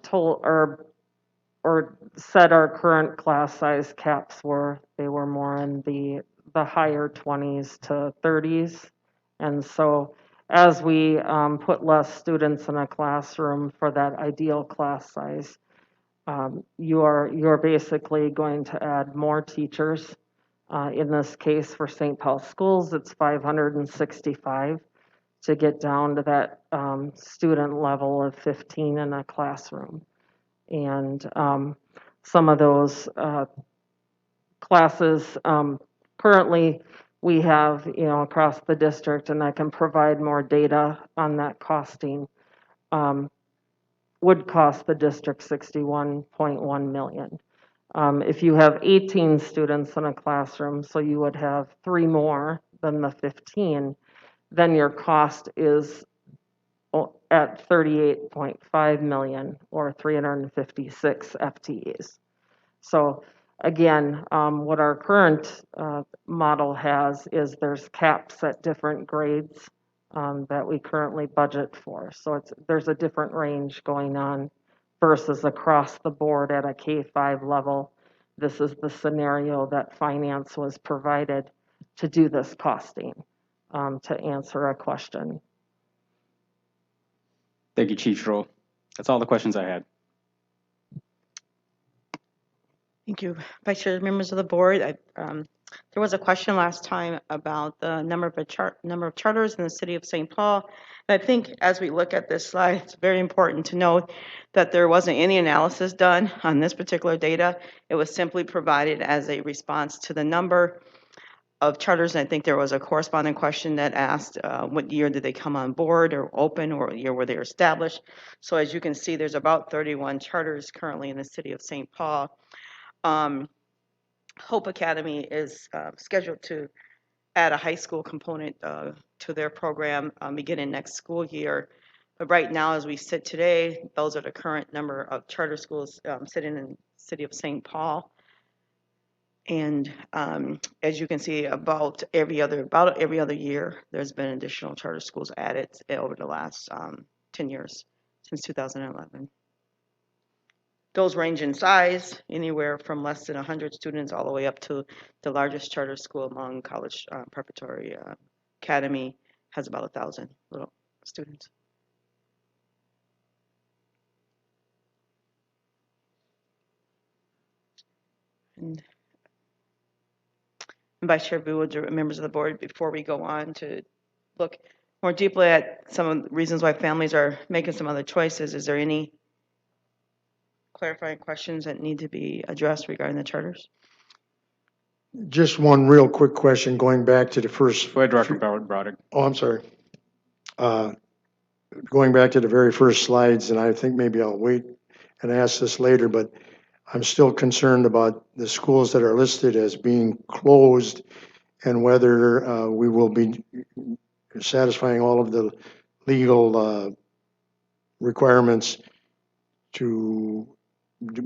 told or said our current class size caps were, they were more in the higher 20s to 30s. And so as we put less students in a classroom for that ideal class size, you're basically going to add more teachers. In this case, for St. Paul schools, it's 565 to get down to that student level of 15 in a classroom. And some of those classes currently we have, across the district, and I can provide more data on that costing, would cost the district $61.1 million. If you have 18 students in a classroom, so you would have 3 more than the 15, then your cost is at 38.5 million or 356 FTEs. So again, what our current model has is there's caps at different grades that we currently budget for. So there's a different range going on versus across the board at a K-5 level. This is the scenario that finance was provided to do this costing, to answer a question. Thank you, Chief Schroll. That's all the questions I had. Thank you. Vice Chair, members of the board, there was a question last time about the number of charters in the city of St. Paul. And I think as we look at this slide, it's very important to note that there wasn't any analysis done on this particular data. It was simply provided as a response to the number of charters. And I think there was a corresponding question that asked what year did they come on board or open, or what year were they established. So as you can see, there's about 31 charters currently in the city of St. Paul. Hope Academy is scheduled to add a high school component to their program beginning next school year. But right now, as we sit today, those are the current number of charter schools sitting in the city of St. Paul. And as you can see, about every other year, there's been additional charter schools added over the last 10 years, since 2011. Those range in size, anywhere from less than 100 students all the way up to the largest charter school among college preparatory academy has about 1,000 little students. And Vice Chair Vu, members of the board, before we go on to look more deeply at some of the reasons why families are making some other choices, is there any clarifying questions that need to be addressed regarding the charters? Just one real quick question, going back to the first. Go ahead, Director Broderick. Oh, I'm sorry. Going back to the very first slides, and I think maybe I'll wait and ask this later, but I'm still concerned about the schools that are listed as being closed and whether we will be satisfying all of the legal requirements to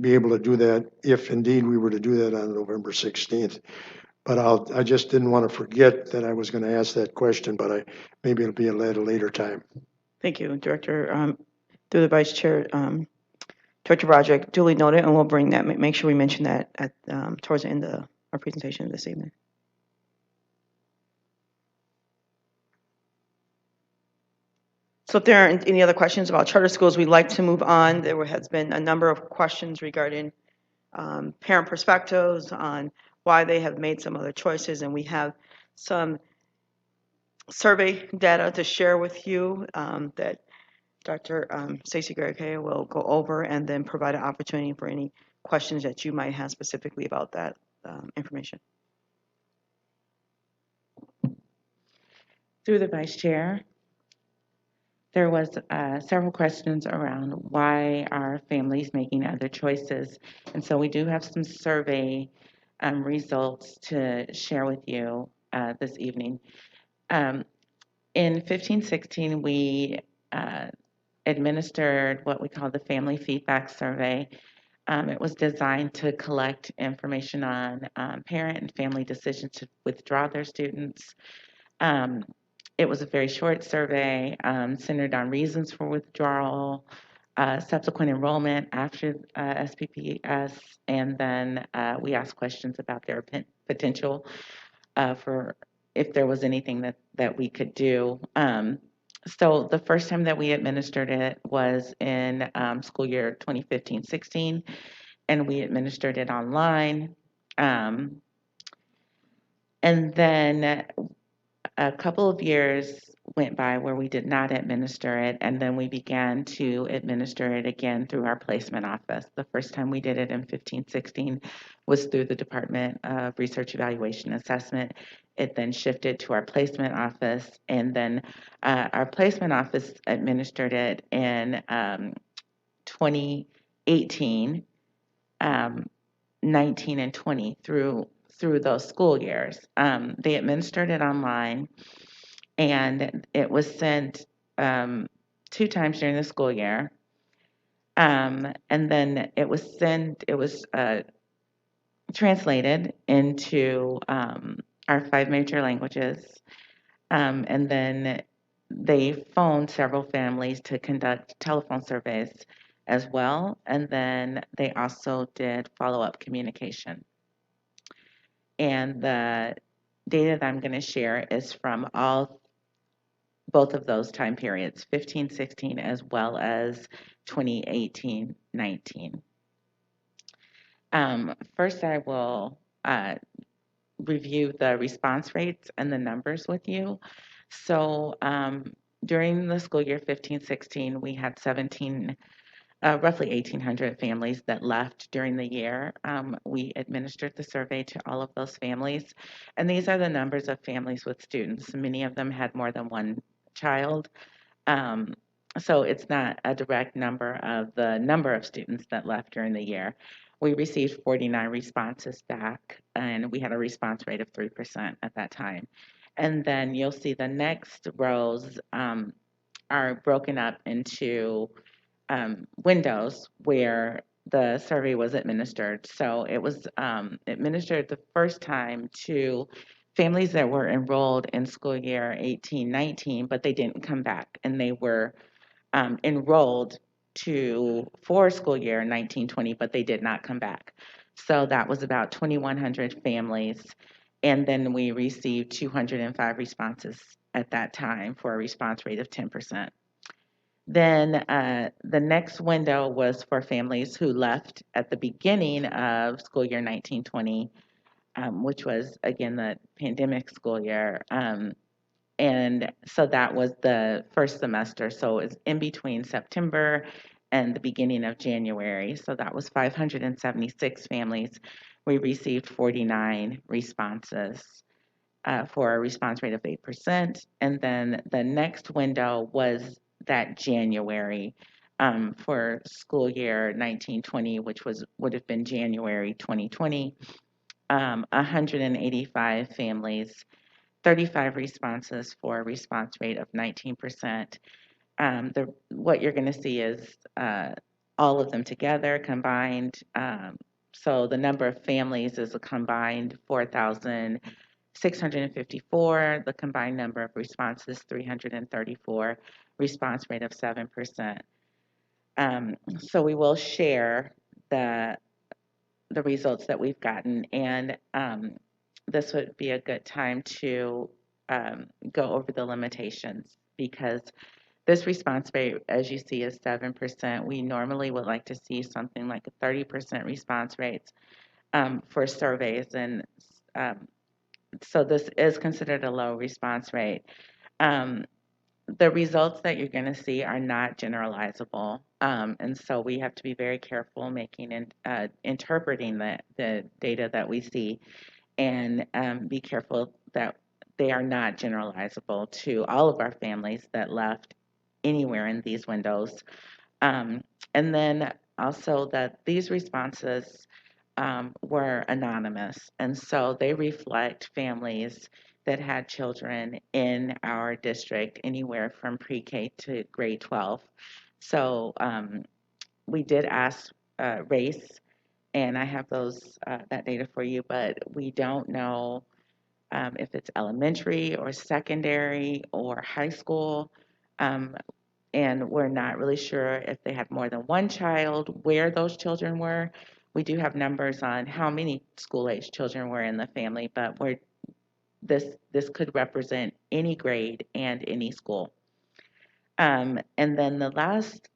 be able to do that, if indeed we were to do that on November 16th. But I just didn't want to forget that I was going to ask that question, but maybe it'll be at a later time. Thank you, Director. Through the Vice Chair, Director Broderick, duly noted, and we'll bring that, make sure we mention that at towards the end of our presentation this evening. So if there aren't any other questions about charter schools, we'd like to move on. There has been a number of questions regarding parent perspectives on why they have made some other choices, and we have some survey data to share with you that Dr. Stacey Garcia will go over, and then provide an opportunity for any questions that you might have specifically about that information. Through the Vice Chair, there was several questions around why are families making other choices. And so we do have some survey results to share with you this evening. In 15-16, we administered what we call the Family Feedback Survey. It was designed to collect information on parent and family decisions to withdraw their students. It was a very short survey, centered on reasons for withdrawal, subsequent enrollment after SPPS, and then we asked questions about their potential for if there was anything that we could do. So the first time that we administered it was in school year 2015-16, and we administered it online. And then a couple of years went by where we did not administer it, and then we began to administer it again through our placement office. The first time we did it in 15-16 was through the Department of Research Evaluation Assessment. It then shifted to our placement office, and then our placement office administered it in 2018. 19 and 20 through those school years. They administered it online, and it was sent 2 times during the school year. And then it was translated into our 5 major languages. And then they phoned several families to conduct telephone surveys as well. And then they also did follow-up communication. And the data that I'm going to share is from both of those time periods, 15, 16, as well as 2018, 19. First, I will review the response rates and the numbers with you. So during the school year 15-16, we had roughly 1,800 families that left during the year. We administered the survey to all of those families, and these are the numbers of families with students. Many of them had more than one child. So it's not a direct number of the number of students that left during the year. We received 49 responses back, and we had a response rate of 3% at that time. And then you'll see the next rows are broken up into windows where the survey was administered. So it was administered the first time to families that were enrolled in school year 18-19, but they didn't come back, and they were enrolled for school year 19-20, but they did not come back. So that was about 2,100 families, and then we received 205 responses at that time for a response rate of 10%. Then the next window was for families who left at the beginning of school year 19-20, which was, again, the pandemic school year. And so that was the first semester. So it was in between September and the beginning of January. So that was 576 families. We received 49 responses for a response rate of 8%. And then the next window was that January for school year 19-20, which would have been January 2020. 185 families, 35 responses for a response rate of 19%. What you're going to see is all of them together combined. So the number of families is a combined 4,654. The combined number of responses, 334. Response rate of 7%. So we will share the results that we've gotten, and this would be a good time to go over the limitations, because this response rate, as you see, is 7%. We normally would like to see something like a 30% response rates for surveys, and so this is considered a low response rate. The results that you're going to see are not generalizable, and so we have to be very careful making and interpreting the data that we see, and be careful that they are not generalizable to all of our families that left anywhere in these windows. And then also that these responses were anonymous, and so they reflect families that had children in our district anywhere from pre-K to grade 12. So we did ask race, and I have that data for you, but we don't know if it's elementary or secondary or high school. And we're not really sure if they had more than one child, where those children were. We do have numbers on how many school-age children were in the family, but this could represent any grade and any school. And then the last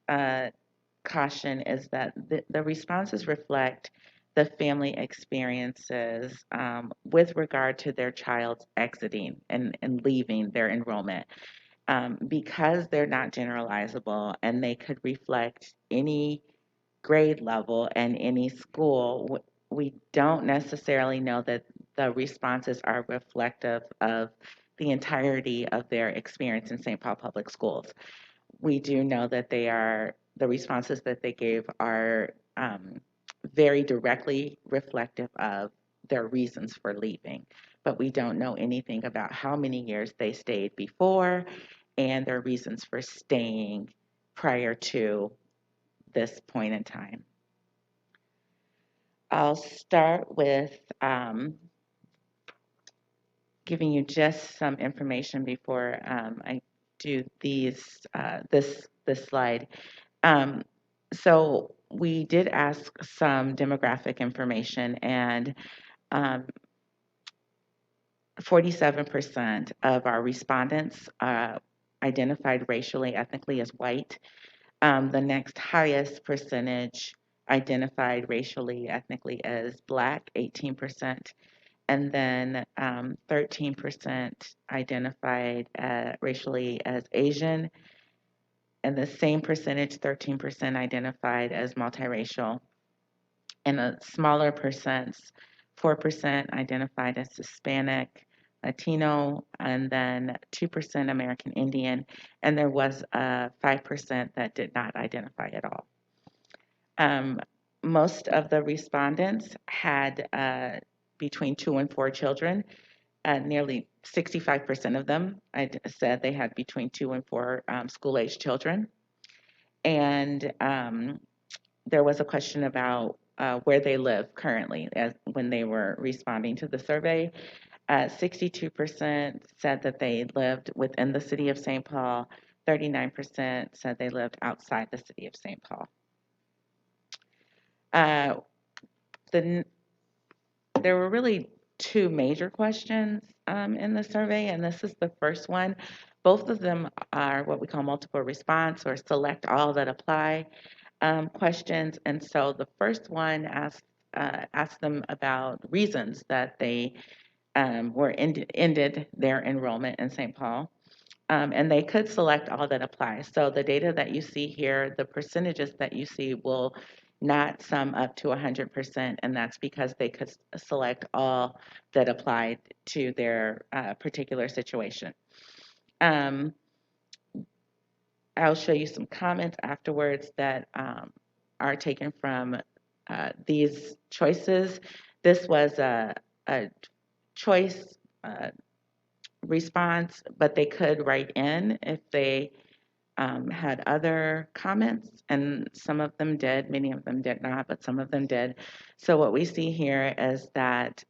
caution is that the responses reflect the family experiences with regard to their child's exiting and leaving their enrollment. Because they're not generalizable and they could reflect any grade level and any school, we don't necessarily know that the responses are reflective of the entirety of their experience in St. Paul Public Schools. We do know that the responses that they gave are very directly reflective of their reasons for leaving. But we don't know anything about how many years they stayed before and their reasons for staying prior to this point in time. I'll start with giving you just some information before I do this slide. So we did ask some demographic information, and 47% of our respondents identified racially, ethnically as white. The next highest percentage identified racially, ethnically as Black, 18%. And then 13% identified racially as Asian, and the same percentage, 13%, identified as multiracial, and a smaller percents, 4% identified as Hispanic, Latino, and then 2% American Indian, and there was 5% that did not identify at all. Most of the respondents had between 2 and 4 children. Nearly 65% of them said they had between 2 and 4 school-age children. And there was a question about where they live currently when they were responding to the survey. 62% said that they lived within the city of St. Paul. 39% said they lived outside the city of St. Paul. There were really 2 major questions in the survey, and this is the first one. Both of them are what we call multiple response or select all that apply questions. And so the first one asked them about reasons that they ended their enrollment in St. Paul. And they could select all that apply. So the data that you see here, the percentages that you see will not sum up to 100%, and that's because they could select all that applied to their particular situation. I'll show you some comments afterwards that are taken from these choices. This was a choice response, but they could write in if they had other comments, and some of them did, many of them did not, but some of them did. So what we see here is that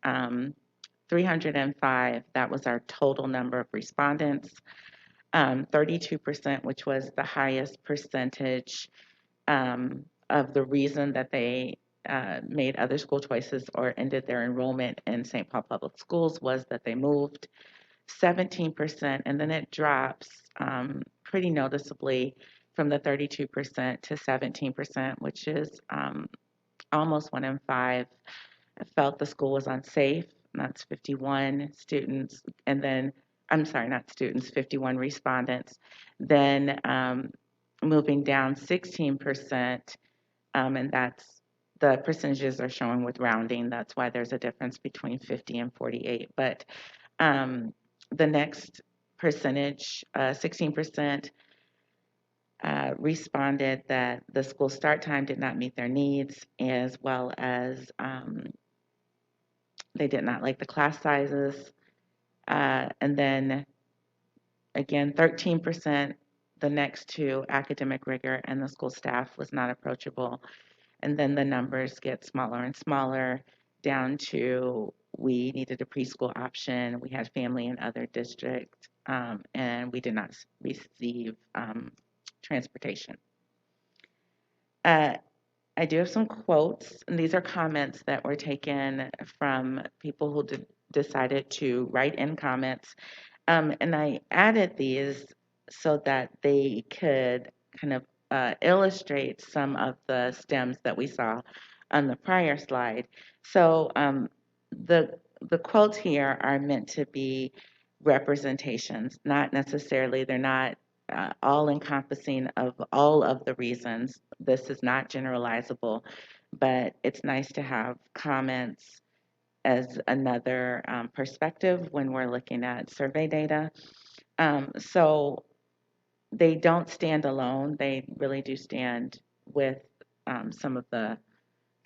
305, that was our total number of respondents. 32%, which was the highest percentage of the reason that they made other school choices or ended their enrollment in St. Paul Public Schools, was that they moved. 17%, and then it drops pretty noticeably from the 32% to 17%, which is almost 1 in 5 felt the school was unsafe. And that's 51 students, and then, I'm sorry, not students, 51 respondents. Then moving down 16%, and that's the percentages are shown with rounding. That's why there's a difference between 50 and 48. But the next percentage, 16%, responded that the school start time did not meet their needs, as well as they did not like the class sizes. And then again, 13%, the next 2, academic rigor and the school staff was not approachable. And then the numbers get smaller and smaller down to we needed a preschool option, we had family in other districts, and we did not receive transportation. I do have some quotes, and these are comments that were taken from people who decided to write in comments. And I added these so that they could kind of illustrate some of the stems that we saw on the prior slide. So the quotes here are meant to be representations, not necessarily, they're not all encompassing of all of the reasons. This is not generalizable, but it's nice to have comments as another perspective when we're looking at survey data. So they don't stand alone. They really do stand with some of the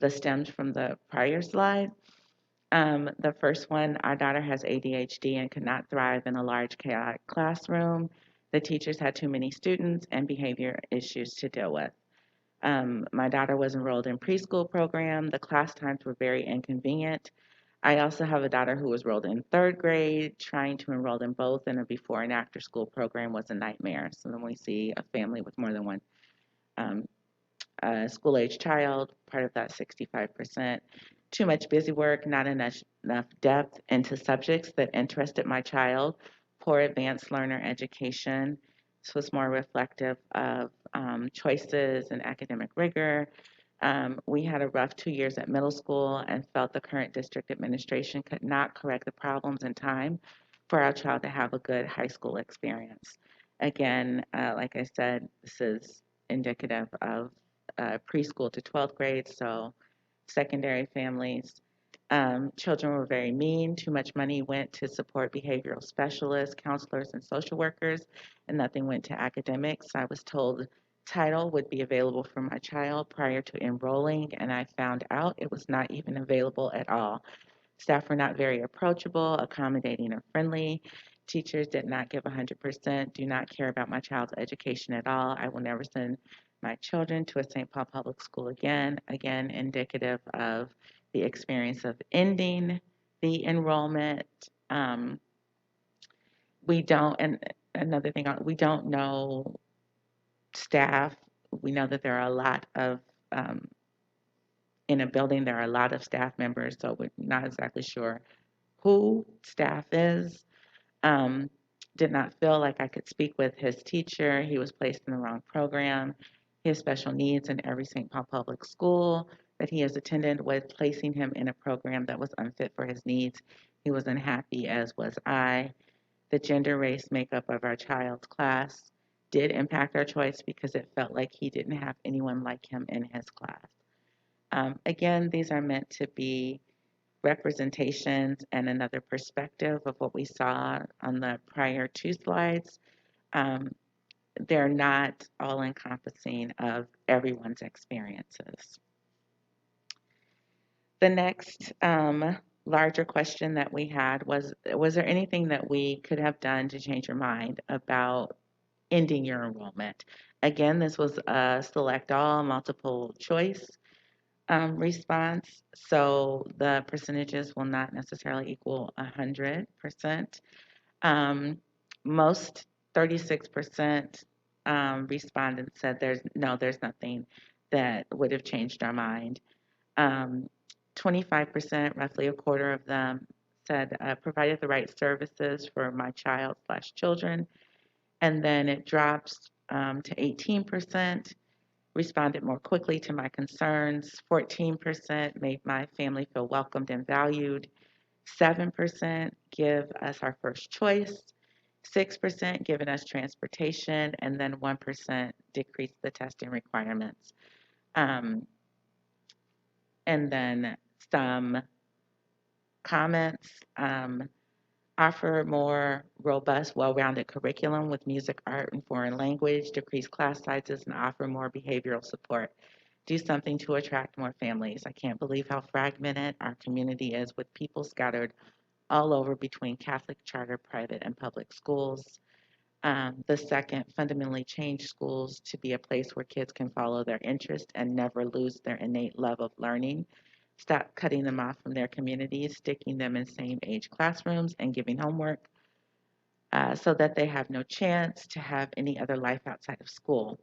the stems from the prior slide. The first one, our daughter has ADHD and could not thrive in a large chaotic classroom. The teachers had too many students and behavior issues to deal with. My daughter was enrolled in preschool program. The class times were very inconvenient. I also have a daughter who was enrolled in third grade. Trying to enroll in both in a before and after school program was a nightmare. So then we see a family with more than one um, school age child, part of that 65%. Too much busy work, not enough depth into subjects that interested my child, poor advanced learner education. This was more reflective of choices and academic rigor. We had a rough 2 years at middle school and felt the current district administration could not correct the problems in time for our child to have a good high school experience. Again, like I said, this is indicative of preschool to 12th grade, so secondary families. Children were very mean. Too much money went to support behavioral specialists, counselors, and social workers, and nothing went to academics. I was told title would be available for my child prior to enrolling, and I found out it was not even available at all. Staff were not very approachable, accommodating, or friendly. Teachers did not give 100%, do not care about my child's education at all. I will never send my children to a St. Paul public school again. Again, indicative of the experience of ending the enrollment. We don't, and another thing, we don't know staff. We know that there are a lot of, in a building, there are a lot of staff members, so we're not exactly sure who staff is. Um, did not feel like I could speak with his teacher. He was placed in the wrong program. He has special needs in every St. Paul public school that he has attended was placing him in a program that was unfit for his needs. He was unhappy, as was I. The gender race makeup of our child's class did impact our choice because it felt like he didn't have anyone like him in his class. Again, these are meant to be representations and another perspective of what we saw on the prior two slides. Um, they're not all encompassing of everyone's experiences. The next larger question that we had was there anything that we could have done to change your mind about ending your enrollment? Again, this was a select all multiple choice response, so the percentages will not necessarily equal 100%. Most 36% respondents said there's nothing that would have changed our mind. 25%, roughly a quarter of them, said provided the right services for my child slash children, and then it drops to 18%. Responded more quickly to my concerns. 14% made my family feel welcomed and valued. 7% give us our first choice. 6% given us transportation, and then 1% decreased the testing requirements. And then some comments. Offer more robust, well-rounded curriculum with music, art, and foreign language, decrease class sizes, and offer more behavioral support. Do something to attract more families. I can't believe how fragmented our community is with people scattered all over between Catholic, charter, private, and public schools. The second, fundamentally change schools to be a place where kids can follow their interest and never lose their innate love of learning. Stop cutting them off from their communities, sticking them in same age classrooms, and giving homework so that they have no chance to have any other life outside of school.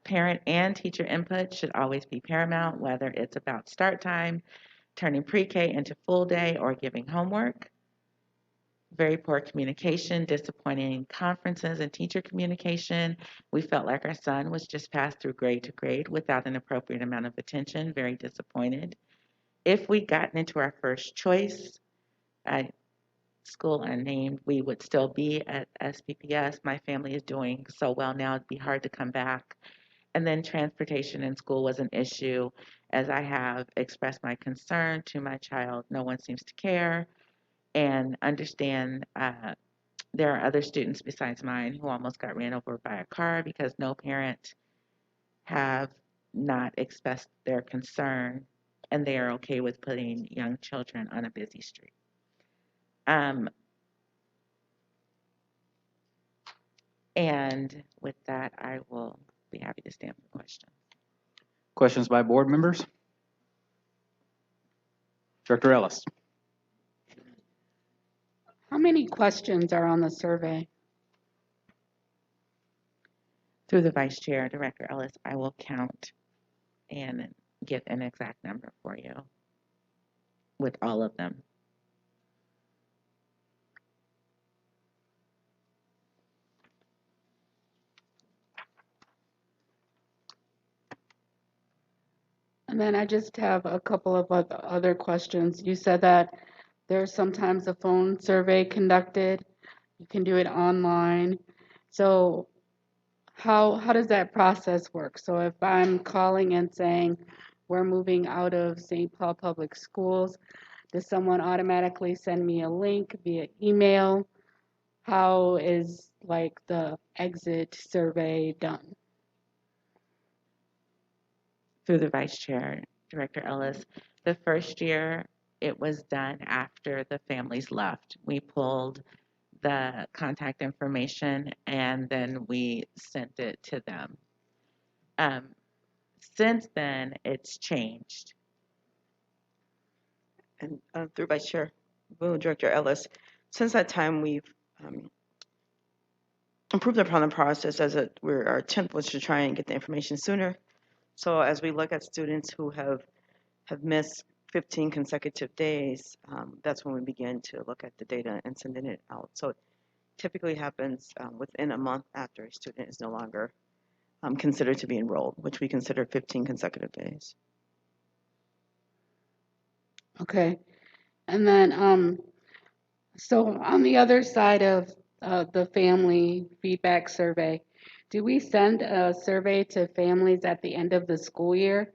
Parent and teacher input should always be paramount, whether it's about start time, turning pre-K into full day, or giving homework. Very poor communication, disappointing conferences and teacher communication. We felt like our son was just passed through grade to grade without an appropriate amount of attention, very disappointed. If we'd gotten into our first choice, school unnamed, we would still be at SPPS. My family is doing so well now, it'd be hard to come back. And then transportation in school was an issue. As I have expressed my concern to my child, no one seems to care and understand there are other students besides mine who almost got ran over by a car because no parent have not expressed their concern, and they are okay with putting young children on a busy street. And with that, I will be happy to stand for questions. Questions by board members? Director Ellis. How many questions are on the survey? Through the Vice Chair, Director Ellis, I will count and get an exact number for you with all of them. And then I just have a couple of other questions. You said that there's sometimes a phone survey conducted. You can do it online. So how does that process work? So if I'm calling and saying we're moving out of St. Paul Public Schools, does someone automatically send me a link via email? How is like the exit survey done? Through the Vice Chair, Director Ellis, the first year it was done after the families left. We pulled the contact information and then we sent it to them. Since then, it's changed. And through Vice Chair Boone, Director Ellis, since that time we've improved upon the process our attempt was to try and get the information sooner. So as we look at students who have missed 15 consecutive days, that's when we begin to look at the data and sending it out. So it typically happens within a month after a student is no longer considered to be enrolled, which we consider 15 consecutive days. Okay. And then, so on the other side of the family feedback survey, do we send a survey to families at the end of the school year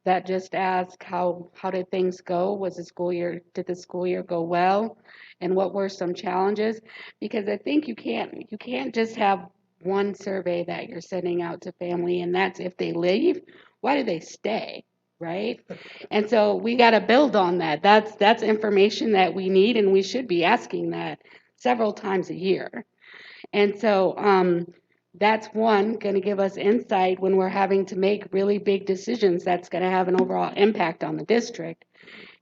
that just ask how did things go? Did the school year go well? And what were some challenges? Because I think you can't just have one survey that you're sending out to family and that's if they leave. Why do they stay? Right? And so we got to build on that. That's information that we need, and we should be asking that several times a year. And so that's one going to give us insight when we're having to make really big decisions that's going to have an overall impact on the district.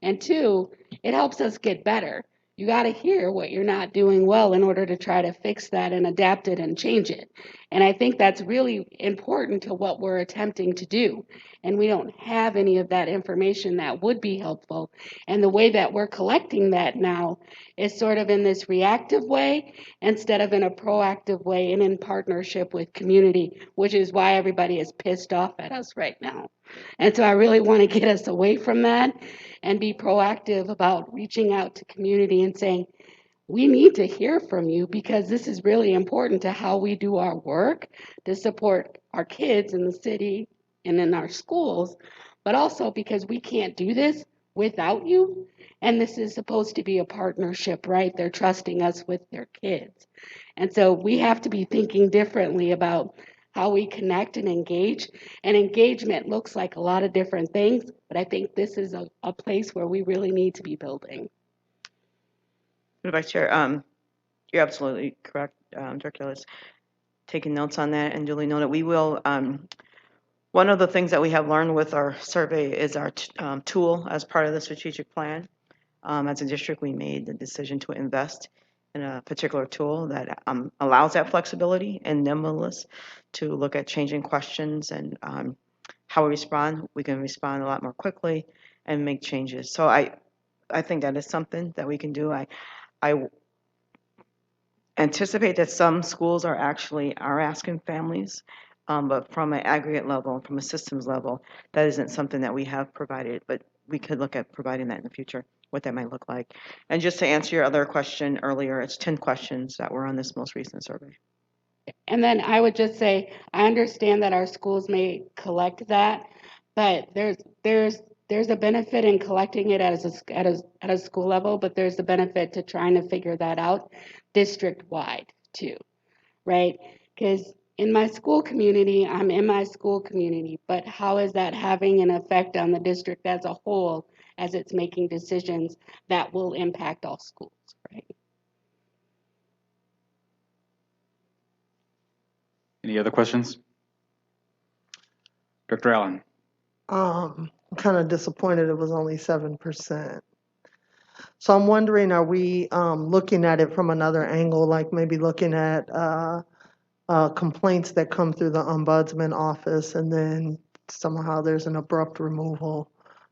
And two, it helps us get better. You got to hear what you're not doing well in order to try to fix that and adapt it and change it. And I think that's really important to what we're attempting to do. And we don't have any of that information that would be helpful. And the way that we're collecting that now is sort of in this reactive way instead of in a proactive way and in partnership with community, which is why everybody is pissed off at us right now. And so I really want to get us away from that and be proactive about reaching out to community and saying, we need to hear from you because this is really important to how we do our work to support our kids in the city and in our schools, but also because we can't do this without you. And this is supposed to be a partnership, right? They're trusting us with their kids. And so we have to be thinking differently about how we connect and engage. And engagement looks like a lot of different things, but I think this is a place where we really need to be building. Vice Chair, you're absolutely correct, Director Ellis. Taking notes on that and duly noted. We will, one of the things that we have learned with our survey is our tool as part of the strategic plan. As a district, we made the decision to invest in a particular tool that allows that flexibility and nimbleness to look at changing questions and how we respond. We can respond a lot more quickly and make changes. So I think that is something that we can do. I anticipate that some schools are asking families, but from an aggregate level, from a systems level, that isn't something that we have provided, but we could look at providing that in the future, what that might look like. And just to answer your other question earlier, it's 10 questions that were on this most recent survey. And then I would just say, I understand that our schools may collect that, but there's a benefit in collecting it at a school level, but there's a benefit to trying to figure that out district-wide too, right? Because in my school community, I'm in my school community, but how is that having an effect on the district as a whole as it's making decisions that will impact all schools, right? Any other questions? Director Allen? I'm kind of disappointed it was only 7%. So I'm wondering, are we looking at it from another angle, like maybe looking at complaints that come through the ombudsman office and then somehow there's an abrupt removal?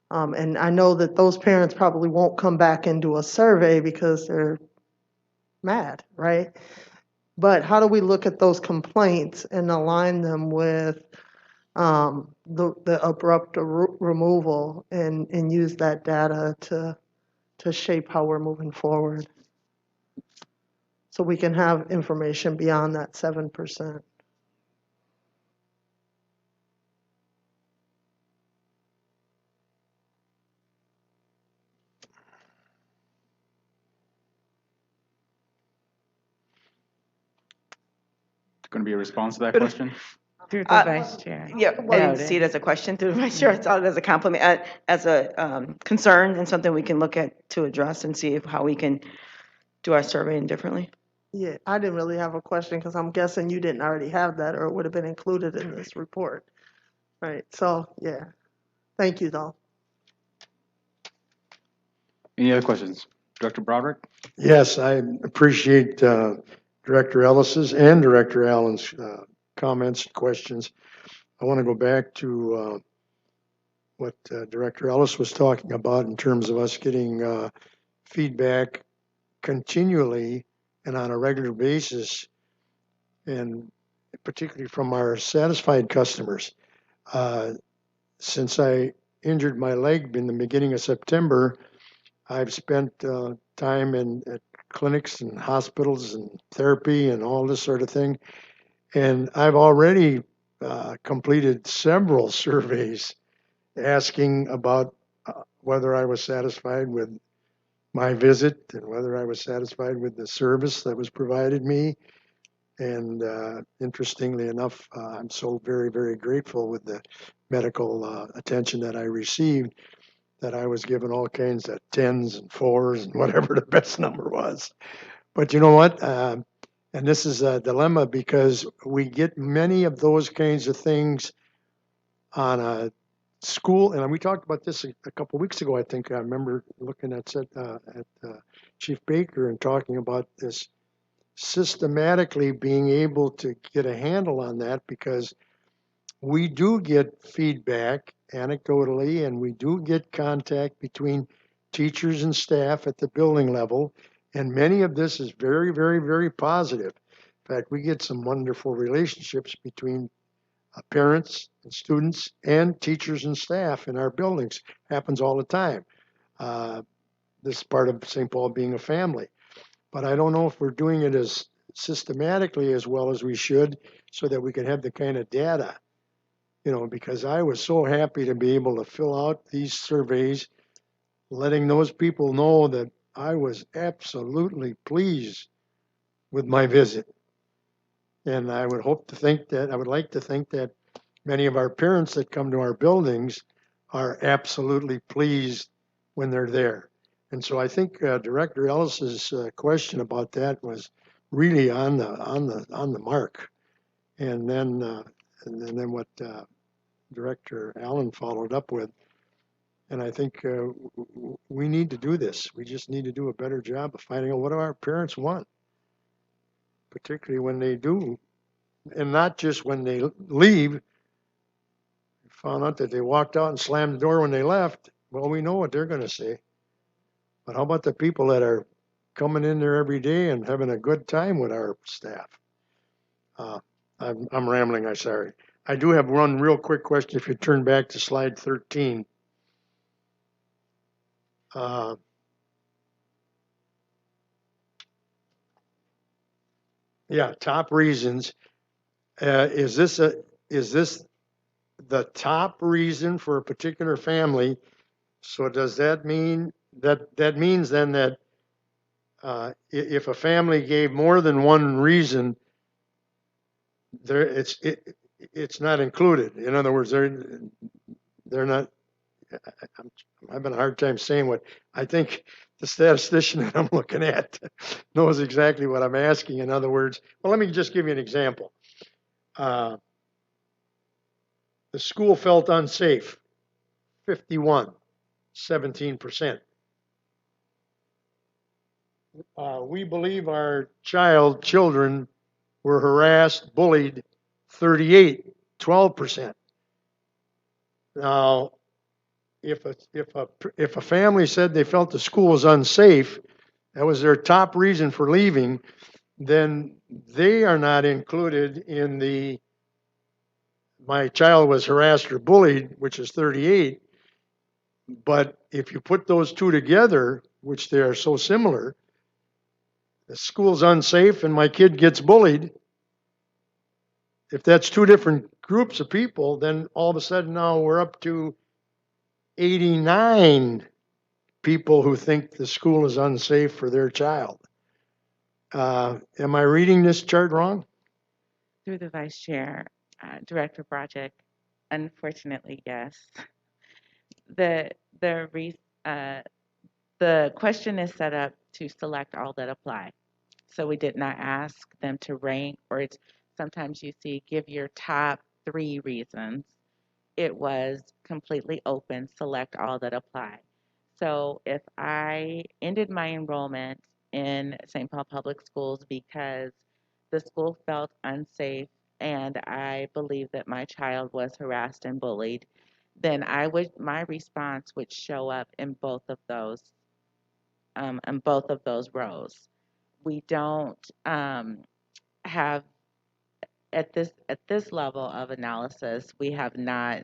And I know that those parents probably won't come back and do a survey because they're mad, right? But how do we look at those complaints and align them with the abrupt removal and use that data to shape how we're moving forward? So we can have information beyond that 7%. Going to be a response to that question? Through the Uh, vice chair. Yeah, well, I didn't see it Noted. as a question through the vice chair. I saw it as a compliment, as a concern and something we can look at to address and see how we can do our surveying differently. Yeah, I didn't really have a question because I'm guessing you didn't already have that or it would have been included in this report. Right, so, yeah. Thank you, though. Any other questions? Director Broderick? Yes, I appreciate Director Ellis's and Director Allen's comments and questions. I want to go back to what Director Ellis was talking about in terms of us getting feedback continually and on a regular basis, and particularly from our satisfied customers. Since I injured my leg in the beginning of September, I've spent time at clinics and hospitals and therapy and all this sort of thing. And I've already completed several surveys asking about whether I was satisfied with my visit and whether I was satisfied with the service that was provided me. And interestingly enough, I'm so very, very grateful with the medical attention that I received that I was given all kinds of 10s and 4s and whatever the best number was. But you know what? And this is a dilemma because we get many of those kinds of things on a school, and we talked about this a couple weeks ago. I think I remember looking at Chief Baker and talking about this systematically being able to get a handle on that, because we do get feedback anecdotally and we do get contact between teachers and staff at the building level, and many of this is very, very, very positive. In fact, we get some wonderful relationships between parents and students and teachers and staff in our buildings. Happens all the time. This is part of St. Paul being a family. But I don't know if we're doing it as systematically as well as we should so that we can have the kind of data, because I was so happy to be able to fill out these surveys, letting those people know that I was absolutely pleased with my visit. And I would like to think that many of our parents that come to our buildings are absolutely pleased when they're there. And so I think Director Ellis's question about that was really on the mark. And then what Director Allen followed up with. And I think we need to do this. We just need to do a better job of finding out what do our parents want, particularly when they do, and not just when they leave. Found out that they walked out and slammed the door when they left. Well, we know what they're going to say. But how about the people that are coming in there every day and having a good time with our staff? I'm rambling, I'm sorry. I do have one real quick question. If you turn back to slide 13. Yeah, top reasons. Is this the top reason for a particular family? So does that mean that means then that if a family gave more than one reason, it's not included. In other words, they're not, I'm having a hard time saying what, I think the statistician that I'm looking at knows exactly what I'm asking. In other words, well, let me just give you an example. The school felt unsafe, 51, 17%. We believe our children were harassed, bullied, 38, 12%. Now, if a family said they felt the school was unsafe, that was their top reason for leaving, then they are not included in the my child was harassed or bullied, which is 38. But if you put those two together, which they are so similar, the school's unsafe and my kid gets bullied. If that's two different groups of people, then all of a sudden now we're up to 89 people who think the school is unsafe for their child. Am I reading this chart wrong? Through the vice chair, Director Project, unfortunately, yes. The the re, the question is set up to select all that apply. So we did not ask them to rank, or it's sometimes you see give your top 3 reasons. It was completely open, select all that apply. So if I ended my enrollment in St. Paul Public Schools because the school felt unsafe and I believe that my child was harassed and bullied, then my response would show up in both of those rows. We don't have at this level of analysis, we have not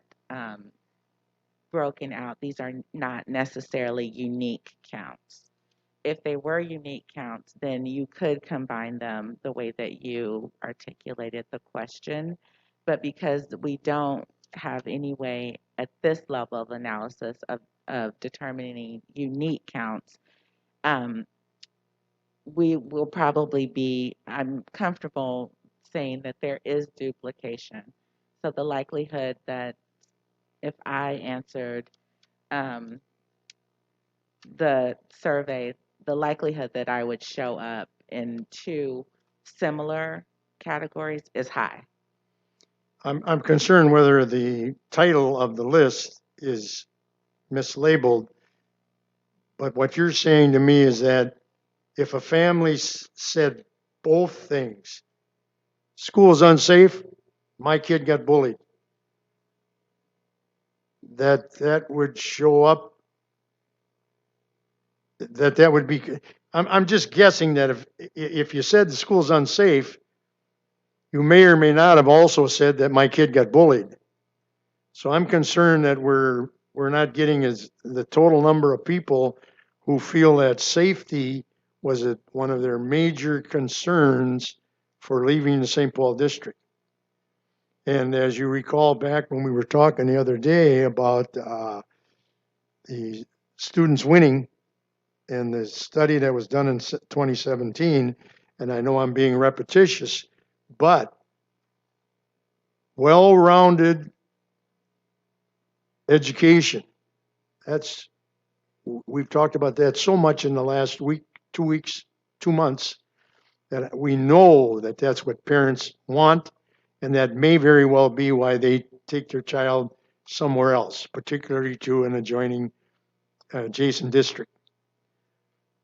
broken out. These are not necessarily unique counts. If they were unique counts, then you could combine them the way that you articulated the question. But because we don't have any way at this level of analysis of determining unique counts, um, we will probably be, I'm comfortable saying that there is duplication. So the likelihood that if I answered um, the survey, the likelihood that I would show up in 2 similar categories is high. I'm concerned whether the title of the list is mislabeled. But what you're saying to me is that if a family said both things, school's unsafe, my kid got bullied, that would show up, that would be, I'm just guessing that if you said the school's unsafe, you may or may not have also said that my kid got bullied. So I'm concerned that we're not getting the total number of people who feel that safety was one of their major concerns for leaving the St. Paul district. And as you recall back when we were talking the other day about the students winning and the study that was done in 2017, and I know I'm being repetitious, but well-rounded education, we've talked about that so much in the last week, 2 weeks, 2 months, that we know that that's what parents want, and that may very well be why they take their child somewhere else, particularly to an adjacent district.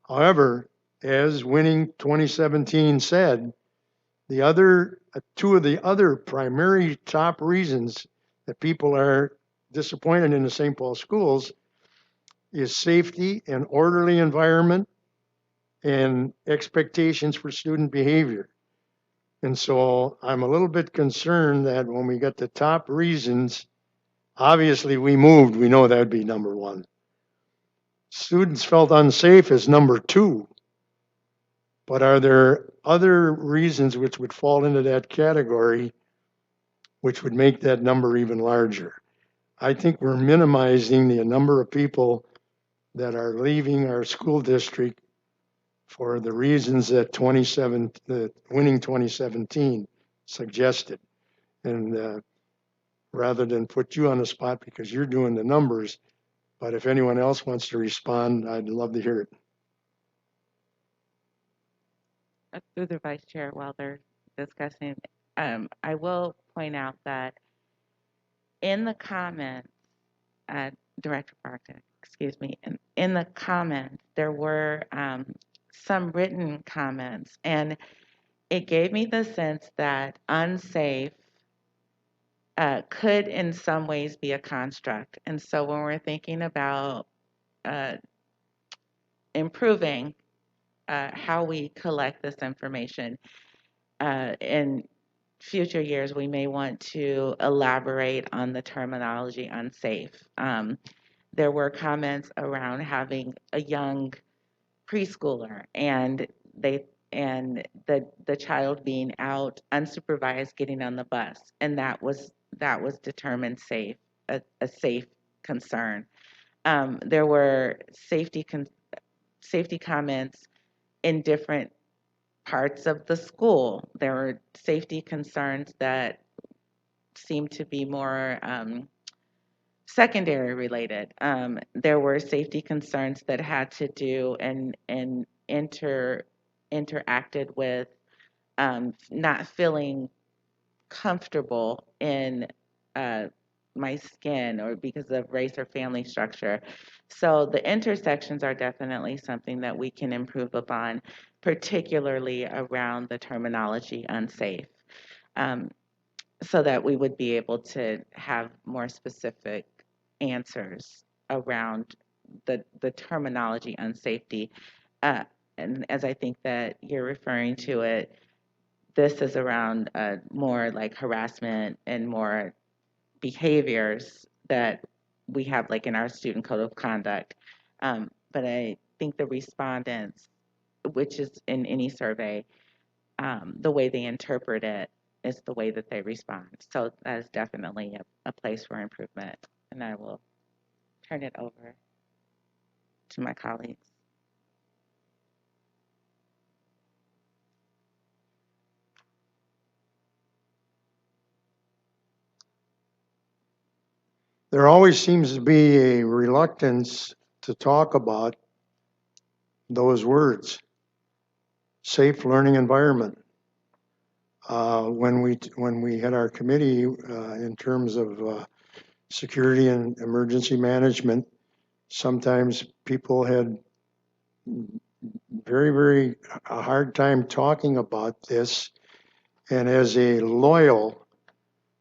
However, as Winning 2017 said, two of the other primary top reasons that people are disappointed in the St. Paul schools is safety and orderly environment and expectations for student behavior. And so I'm a little bit concerned that when we get the top reasons, obviously we moved, we know that would be number 1. Students felt unsafe is number 2. But are there other reasons which would fall into that category, which would make that number even larger? I think we're minimizing the number of people that are leaving our school district for the reasons that Winning 2017 suggested. And rather than put you on the spot because you're doing the numbers, but if anyone else wants to respond, I'd love to hear it. Through the vice chair, while they're discussing, I will point out that in the comments, uh, Director Bartek, excuse me, in the comments, there were some written comments, and it gave me the sense that unsafe could in some ways be a construct. And so when we're thinking about uh, improving how we collect this information, in future years, we may want to elaborate on the terminology unsafe. There were comments around having a young preschooler and the child being out unsupervised getting on the bus, and that was determined safe, a safe concern. There were safety comments in different parts of the school. There were safety concerns that seemed to be more secondary related. There were safety concerns that had to do and interacted with not feeling comfortable in my skin or because of race or family structure. So the intersections are definitely something that we can improve upon, particularly around the terminology unsafe, um, so that we would be able to have more specific answers around the terminology unsafety. Uh, and as I think that you're referring to it, this is around more like harassment and more behaviors that we have like in our student code of conduct. But I think the respondents, which is in any survey, the way they interpret it is the way that they respond. So that is definitely a place for improvement. And I will turn it over to my colleagues. There always seems to be a reluctance to talk about those words, safe learning environment. When we had our committee in terms of security and emergency management, sometimes people had very a hard time talking about this. And as a loyal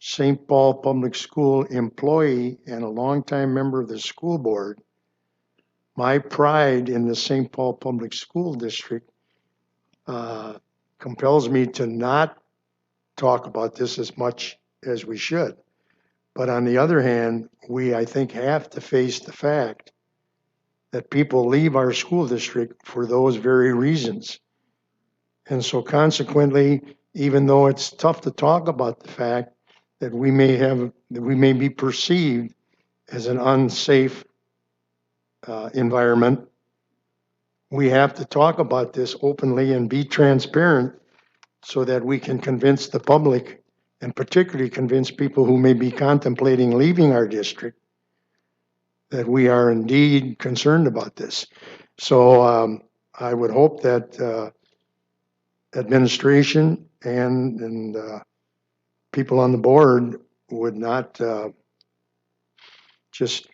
St. Paul Public School employee and a longtime member of the school board, my pride in the St. Paul Public School District compels me to not talk about this as much as we should. But on the other hand, we, I think, have to face the fact that people leave our school district for those very reasons. And so consequently, even though it's tough to talk about the fact that we may be perceived as an unsafe environment, we have to talk about this openly and be transparent so that we can convince the public, and particularly convince people who may be contemplating leaving our district, that we are indeed concerned about this. So I would hope that administration and people on the board would not just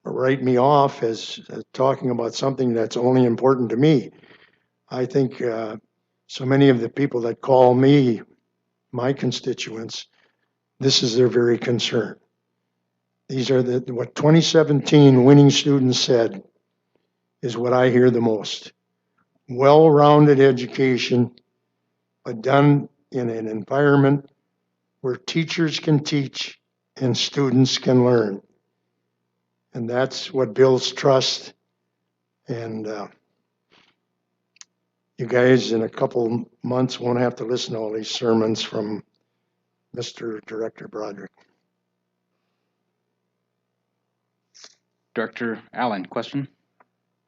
write me off as talking about something that's only important to me. I think so many of the people that call me, my constituents, this is their very concern. These are what 2017 winning students said is what I hear the most. Well-rounded education, but done in an environment where teachers can teach and students can learn. And that's what builds trust. And you guys in a couple months won't have to listen to all these sermons from Mr. Director Broderick. Director Allen, question?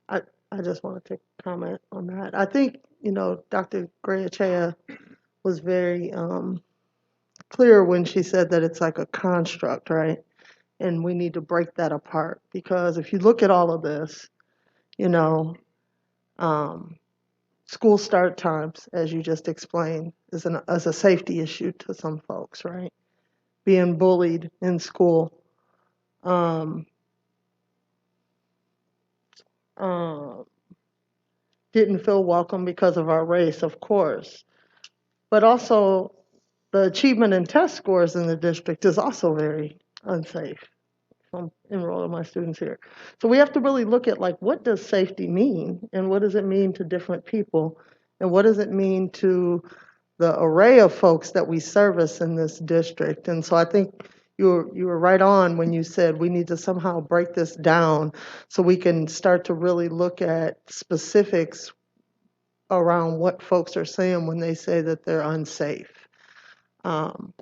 I just want to take a comment on that. I think, Dr. Grayachea was very clear when she said that it's like a construct, right? And we need to break that apart because if you look at all of this, you know, um, school start times, as you just explained, is a safety issue to some folks, right? Being bullied in school. Um, uh, didn't feel welcome because of our race, of course. But also, the achievement and test scores in the district is also very unsafe. I'm enrolling my students here. So we have to really look at like, what does safety mean? And what does it mean to different people? And what does it mean to the array of folks that we service in this district? And so I think you were right on when you said we need to somehow break this down so we can start to really look at specifics around what folks are saying when they say that they're unsafe. Um,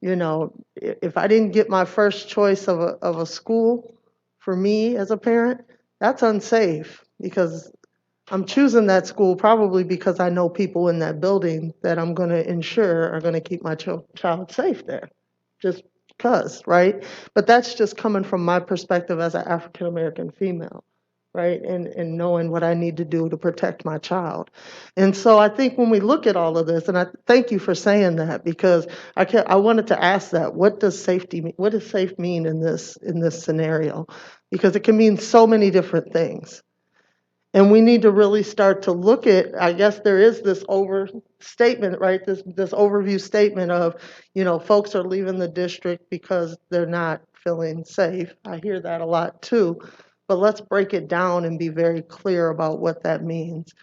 you know, if I didn't get my first choice of a school for me as a parent, that's unsafe because I'm choosing that school probably because I know people in that building that I'm going to ensure are going to keep my child safe there. Just because, right? But that's just coming from my perspective as an African American female, right? And knowing what I need to do to protect my child. And so I think when we look at all of this, and I thank you for saying that because I wanted to ask that, what does safety mean? What does safe mean in this scenario? Because it can mean so many different things. And we need to really start to look at, I guess there is this overstatement, right? This overview statement of, you know, folks are leaving the district because they're not feeling safe. I hear that a lot too. But let's break it down and be very clear about what that means.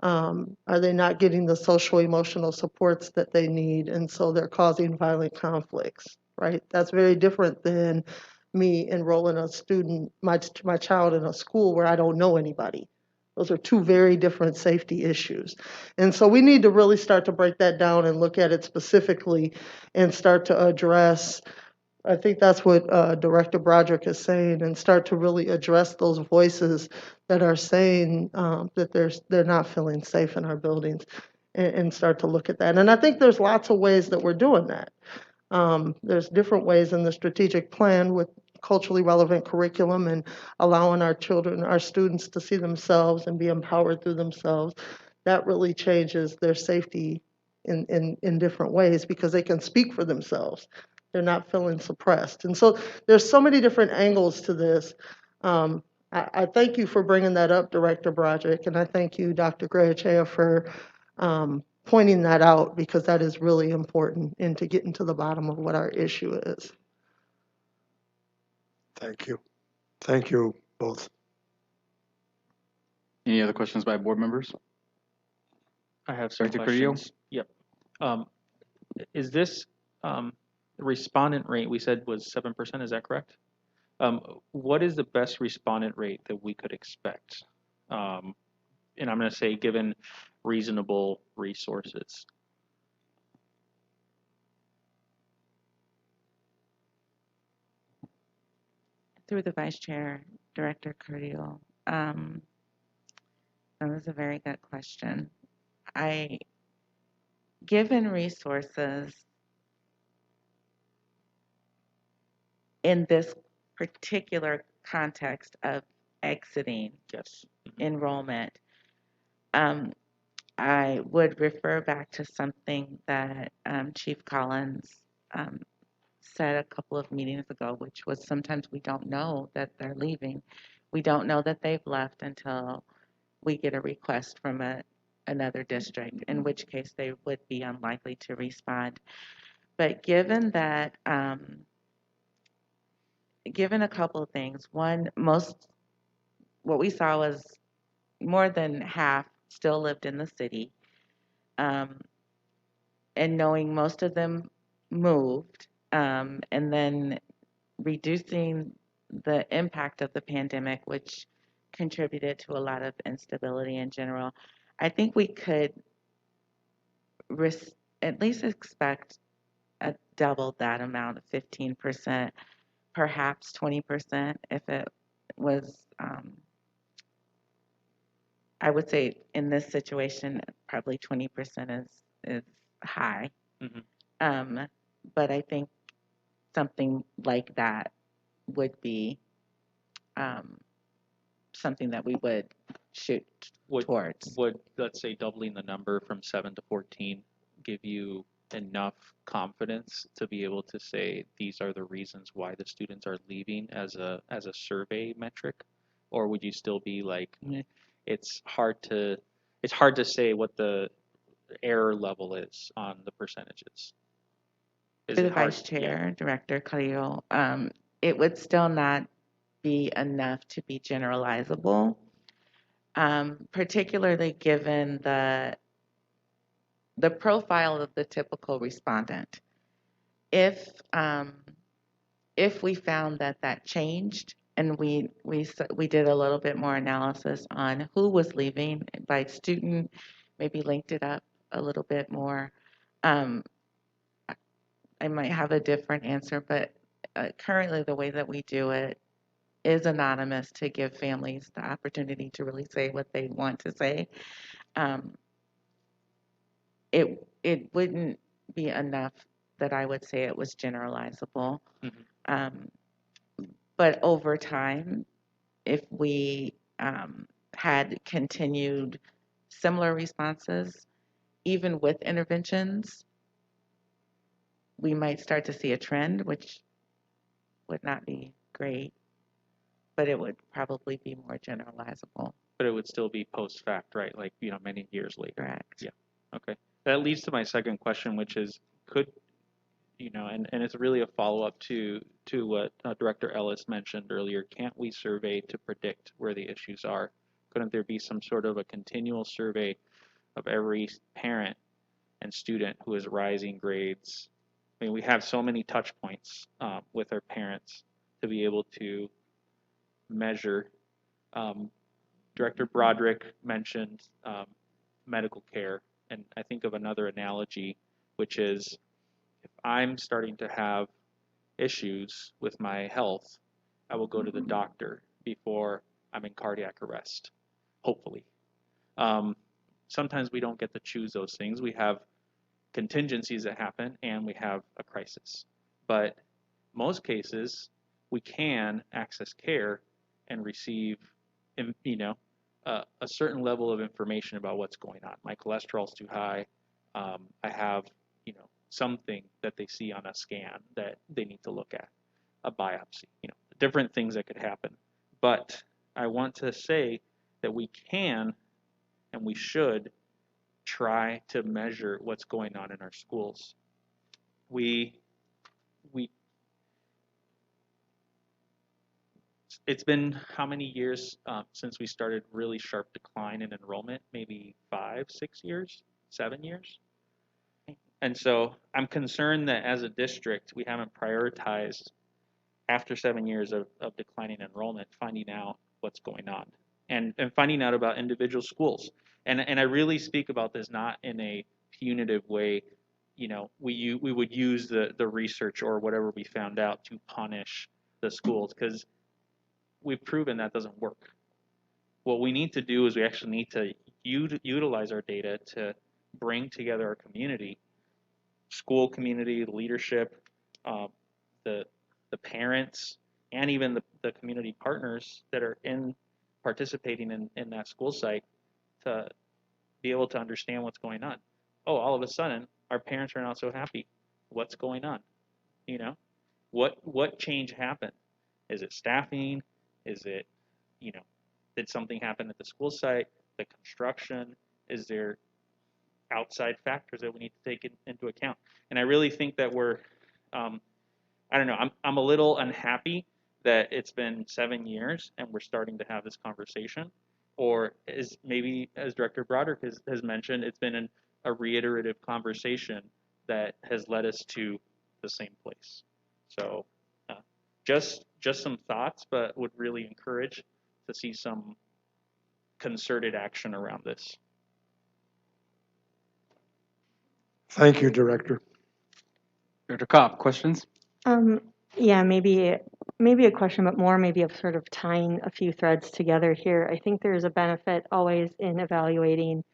Are they not getting the social emotional supports that they need? And so they're causing violent conflicts, right? That's very different than me enrolling a student, my child in a school where I don't know anybody. Those are two very different safety issues. And so we need to really start to break that down and look at it specifically and start to address, I think that's what Director Broderick is saying, and start to really address those voices that are saying that they're not feeling safe in our buildings and start to look at that. And I think there's lots of ways that we're doing that. There's different ways in the strategic plan with culturally relevant curriculum and allowing our children, our students to see themselves and be empowered through themselves. That really changes their safety in different ways because they can speak for themselves. They're not feeling suppressed. And so there's so many different angles to this. I thank you for bringing that up, Director Broderick, and I thank you, Dr. Grayachea, for pointing that out because that is really important into getting to the bottom of what our issue is. Thank you. Thank you both. Any other questions by board members? I have some Director Carrillo? questions. Yep. Um, is this respondent rate we said was 7%? Is that correct? What is the best respondent rate that we could expect? And I'm going to say given reasonable resources. Through the Vice Chair, Director Carrillo, that was a very good question. Given resources in this particular context of exiting Yes. enrollment, I would refer back to something that Chief Collins said a couple of meetings ago, which was sometimes we don't know that they're leaving. We don't know that they've left until we get a request from another district, in which case they would be unlikely to respond. But given that, given a couple of things, one, what we saw was more than half still lived in the city, and knowing most of them moved, and then reducing the impact of the pandemic, which contributed to a lot of instability in general, I think we could at least expect a double that amount of 15%, perhaps 20% if it was, I would say in this situation, probably 20% is high. Mhm. But I think something like that would be um, something that we would shoot Would, towards. let's say, doubling the number from 7 to 14 give you enough confidence to be able to say these are the reasons why the students are leaving as a survey metric? Or would you still be like, it's hard to say what the error level is on the percentages? Is For the it hard? vice Yeah. chair, Director Carrillo, it would still not be enough to be generalizable, particularly given the profile of the typical respondent. If if we found that that changed and we did a little bit more analysis on who was leaving by student, maybe linked it up a little bit more, um, I might have a different answer, but currently the way that we do it is anonymous to give families the opportunity to really say what they want to say. Um, it wouldn't be enough that I would say it was generalizable. Mhm. But over time, if we had continued similar responses, even with interventions, we might start to see a trend, which would not be great, but it would probably be more generalizable. But it would still be post fact, right? Like, many years later. Correct. Yeah. Okay. That leads to my second question, which is, could, and it's really a follow up to what Director Ellis mentioned earlier. Can't we survey to predict where the issues are? Couldn't there be some sort of a continual survey of every parent and student who is rising grades? I mean, we have so many touch points with our parents to be able to measure. Director Broderick mentioned medical care, and I think of another analogy, which is if I'm starting to have issues with my health, I will go to the doctor before I'm in cardiac arrest, hopefully. Um, Sometimes we don't get to choose those things. We have contingencies that happen and we have a crisis. But most cases, we can access care and receive, a certain level of information about what's going on. My cholesterol's too high. I have, something that they see on a scan that they need to look at, a biopsy, different things that could happen. But I want to say that we can and we should try to measure what's going on in our schools. We it's been how many years since we started really sharp decline in enrollment? Maybe 5, 6 years, 7 years. And so I'm concerned that as a district, we haven't prioritized after 7 years of declining enrollment, finding out what's going on and finding out about individual schools. And I really speak about this not in a punitive way. We would use the research or whatever we found out to punish the schools because we've proven that doesn't work. What we need to do is we actually need to utilize our data to bring together our community, school community, leadership, uh, the parents, and even the community partners that are participating in that school site to be able to understand what's going on. Oh, all of a sudden, our parents are not so happy. What's going on? What change happened? Is it staffing? Is it, did something happen at the school site? The construction? Is there outside factors that we need to take into account? And I really think that we're, I don't know, I'm a little unhappy that it's been 7 years and we're starting to have this conversation. Or is maybe, as Director Broderick has mentioned, it's been a reiterative conversation that has led us to the same place. So just some thoughts, but would really encourage to see some concerted action around this. Thank you, Director. Director Cobb, questions? Yeah, maybe a question, but more maybe of sort of tying a few threads together here. I think there's a benefit always in evaluating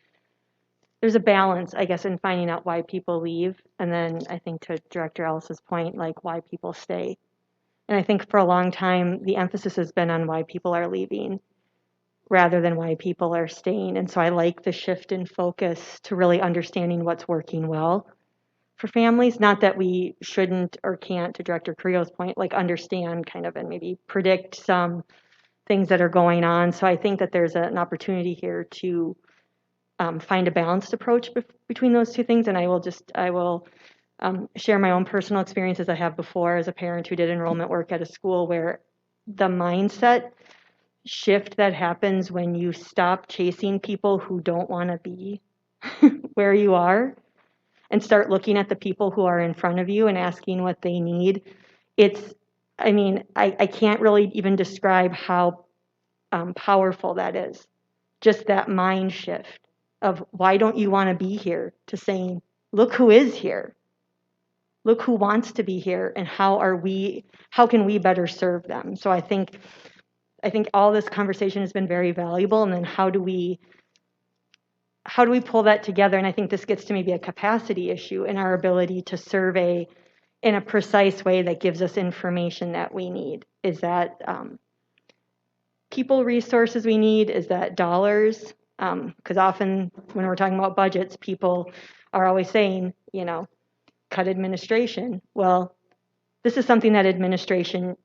there's a balance, I guess, in finding out why people leave. And then I think to Director Ellis's point, like why people stay. And I think for a long time, the emphasis has been on why people are leaving rather than why people are staying. And so I like the shift in focus to really understanding what's working well for families. Not that we shouldn't or can't, to Director Carrillo's point, like understand kind of and maybe predict some things that are going on. So I think that there's an opportunity here to find a balanced approach between those two things. And I will share my own personal experiences I have before as a parent who did enrollment work at a school where the mindset shift that happens when you stop chasing people who don't want to be where you are and start looking at the people who are in front of you and asking what they need. I mean, I can't really even describe how powerful that is. Just that mind shift of why don't you want to be here to saying, look who is here. Look who wants to be here and how can we better serve them? So I think all this conversation has been very valuable. And then how do we pull that together? And I think this gets to maybe a capacity issue in our ability to survey in a precise way that gives us information that we need. Is that people resources we need? Is that dollars? Because often when we're talking about budgets, people are always saying, cut administration. Well, this is something that administration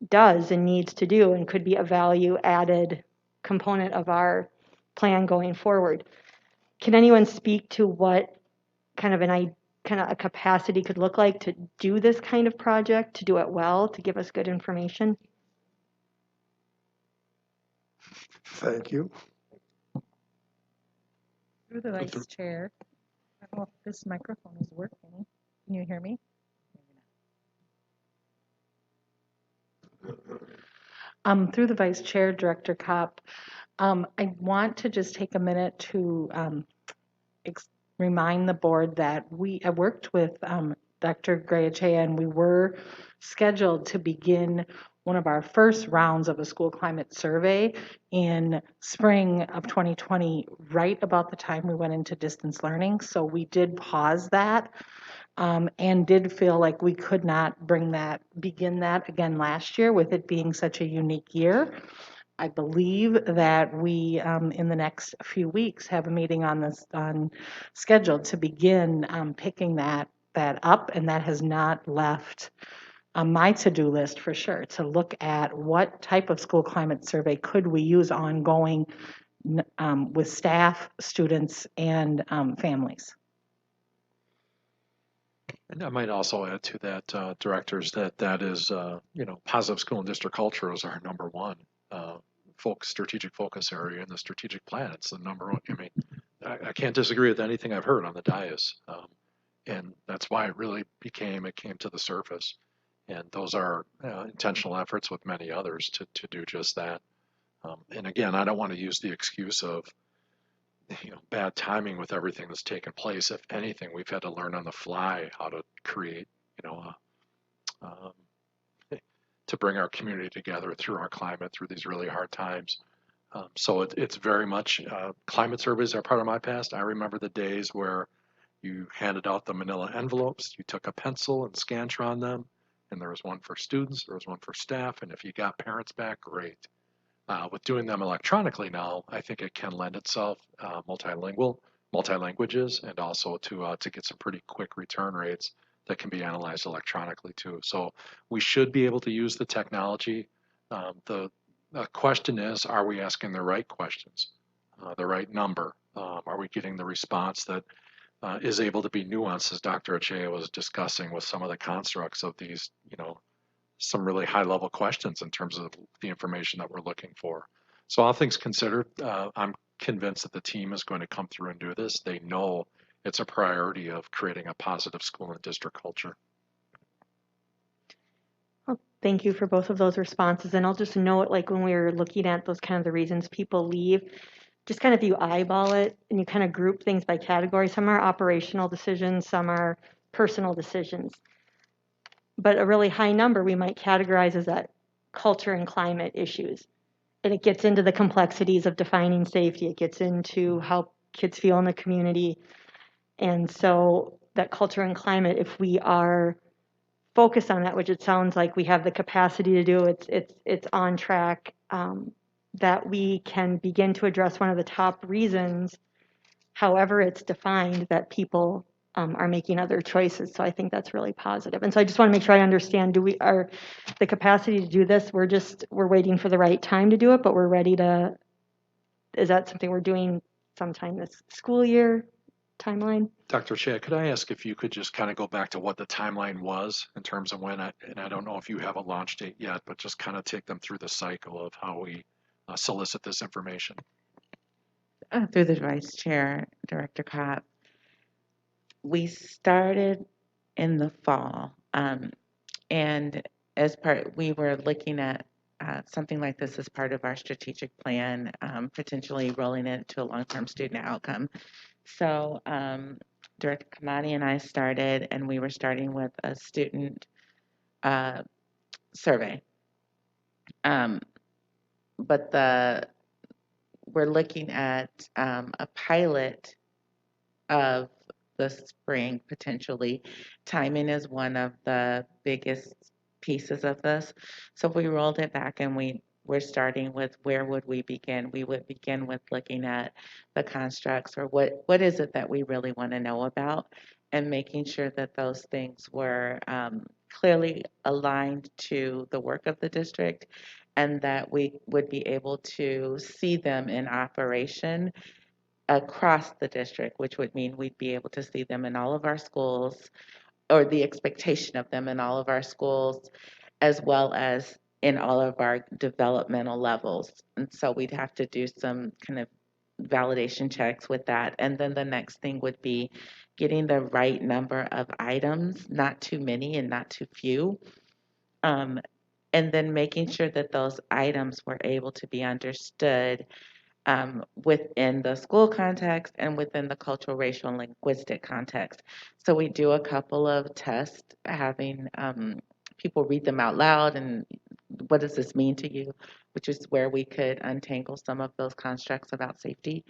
does and needs to do and could be a value added component of our plan going forward. Can anyone speak to what kind of a capacity could look like to do this kind of project, to do it well, to give us good information? Thank you. Through the vice chair. I don't know if this microphone is working. Can you hear me? Through the vice chair, Director Kopp, I want to just take a minute to remind the board that I worked with Dr. Grayachea, and we were scheduled to begin one of our first rounds of a school climate survey in spring of 2020, right about the time we went into distance learning. So we did pause that and did feel like we could not begin that again last year with it being such a unique year. I believe that we, in the next few weeks, have a meeting on scheduled to begin picking that up, and that has not left on my to-do list for sure, to look at what type of school climate survey could we use ongoing with staff, students, and families. And I might also add to that, directors, that is, positive school and district culture is our number one strategic focus area in the strategic plan. It's the number one. I mean, I can't disagree with anything I've heard on the dais, and that's why it came to the surface. And those are intentional efforts with many others to do just that. And again, I don't want to use the excuse of bad timing with everything that's taken place. If anything, we've had to learn on the fly how to create, to bring our community together through our climate, through these really hard times. So it's very much, climate surveys are part of my past. I remember the days where you handed out the manila envelopes, you took a pencil and Scantron them, and there was one for students, there was one for staff, and if you got parents back, great. With doing them electronically now, I think it can lend itself multi-languages, and also to get some pretty quick return rates that can be analyzed electronically too. So we should be able to use the technology. The question is, are we asking the right questions, the right number? Are we getting the response that is able to be nuanced, as Dr. Achea was discussing with some of the constructs of these, some really high level questions in terms of the information that we're looking for. So all things considered, I'm convinced that the team is going to come through and do this. They know it's a priority of creating a positive school and district culture. Well, thank you for both of those responses. And I'll just note, like when we were looking at those kind of the reasons people leave, just kind of you eyeball it and you kind of group things by category. Some are operational decisions, some are personal decisions. But a really high number we might categorize as that culture and climate issues. And it gets into the complexities of defining safety. It gets into how kids feel in the community. And so that culture and climate, if we are focused on that, which it sounds like we have the capacity to do, it's on track, that we can begin to address one of the top reasons, however it's defined, that people are making other choices. So I think that's really positive. And so I just want to make sure I understand, are the capacity to do this, we're waiting for the right time to do it, but we're ready to, is that something we're doing sometime this school year timeline? Dr. Shea, could I ask if you could just kind of go back to what the timeline was in terms of when, and I don't know if you have a launch date yet, but just kind of take them through the cycle of how we solicit this information. Through the Vice Chair, Director Cobb, we started in the fall, and as part, we were looking at something like this as part of our strategic plan, potentially rolling it to a long-term student outcome. So Director Kamani and I started, and we were starting with a student survey. But we're looking at a pilot of the spring potentially. Timing is one of the biggest pieces of this. So if we rolled it back and we're starting with where would we begin? We would begin with looking at the constructs, or what is it that we really want to know about, and making sure that those things were clearly aligned to the work of the district, and that we would be able to see them in operation across the district, which would mean we'd be able to see them in all of our schools, or the expectation of them in all of our schools, as well as in all of our developmental levels. And so we'd have to do some kind of validation checks with that. And then the next thing would be getting the right number of items, not too many and not too few. And then making sure that those items were able to be understood within the school context and within the cultural, racial, and linguistic context. So we do a couple of tests, having people read them out loud, and what does this mean to you, which is where we could untangle some of those constructs about safety.